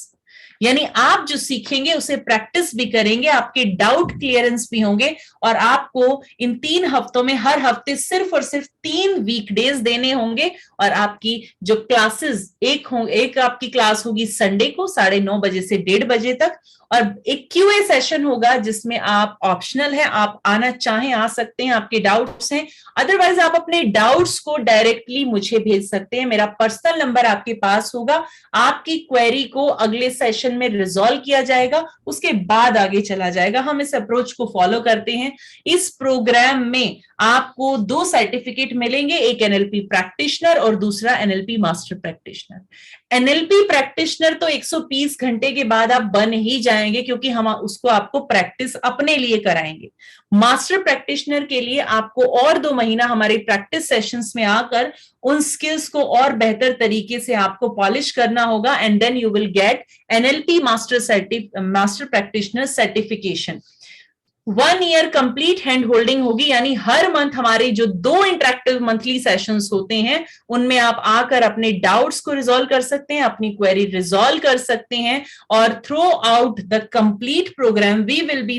यानी आप जो सीखेंगे उसे प्रैक्टिस भी करेंगे, आपके डाउट क्लियरेंस भी होंगे, और आपको इन 3 हफ्तों में हर हफ्ते सिर्फ और सिर्फ 3 वीकडेज देने होंगे। और आपकी जो क्लासेस एक आपकी क्लास होगी संडे को 9:30 बजे से 1:30 बजे तक, और एक क्यूए सेशन होगा जिसमें आप ऑप्शनल है, आप आना चाहें आ सकते हैं, आपके डाउट्स हैं, अदरवाइज आप अपने डाउट्स को डायरेक्टली मुझे भेज सकते हैं। मेरा पर्सनल नंबर आपके पास होगा, आपकी क्वेरी को अगले सेशन में रिजॉल्व किया जाएगा, उसके बाद आगे चला जाएगा। हम इस अप्रोच को फॉलो करते हैं। इस प्रोग्राम में आपको 2 सर्टिफिकेट मिलेंगे, एक एनएलपी प्रैक्टिशनर और दूसरा NLP master practitioner. NLP practitioner तो 120 घंटे के बाद आप बन ही जाएंगे, क्योंकि हम उसको आपको प्रैक्टिस अपने लिए कराएंगे। मास्टर प्रैक्टिशनर के लिए आपको और 2 महीना हमारे प्रैक्टिस सेशंस में आकर उन स्किल्स को और बेहतर तरीके से आपको पॉलिश करना होगा, and then you will get NLP master practitioner certification. 1 year complete hand holding होगी, यानी हर मंथ हमारे जो 2 इंटरेक्टिव मंथली सेशंस होते हैं उनमें आप आकर अपने डाउट्स को रिजॉल्व कर सकते हैं, अपनी क्वेरी रिजॉल्व कर सकते हैं, और throughout the complete programme we will B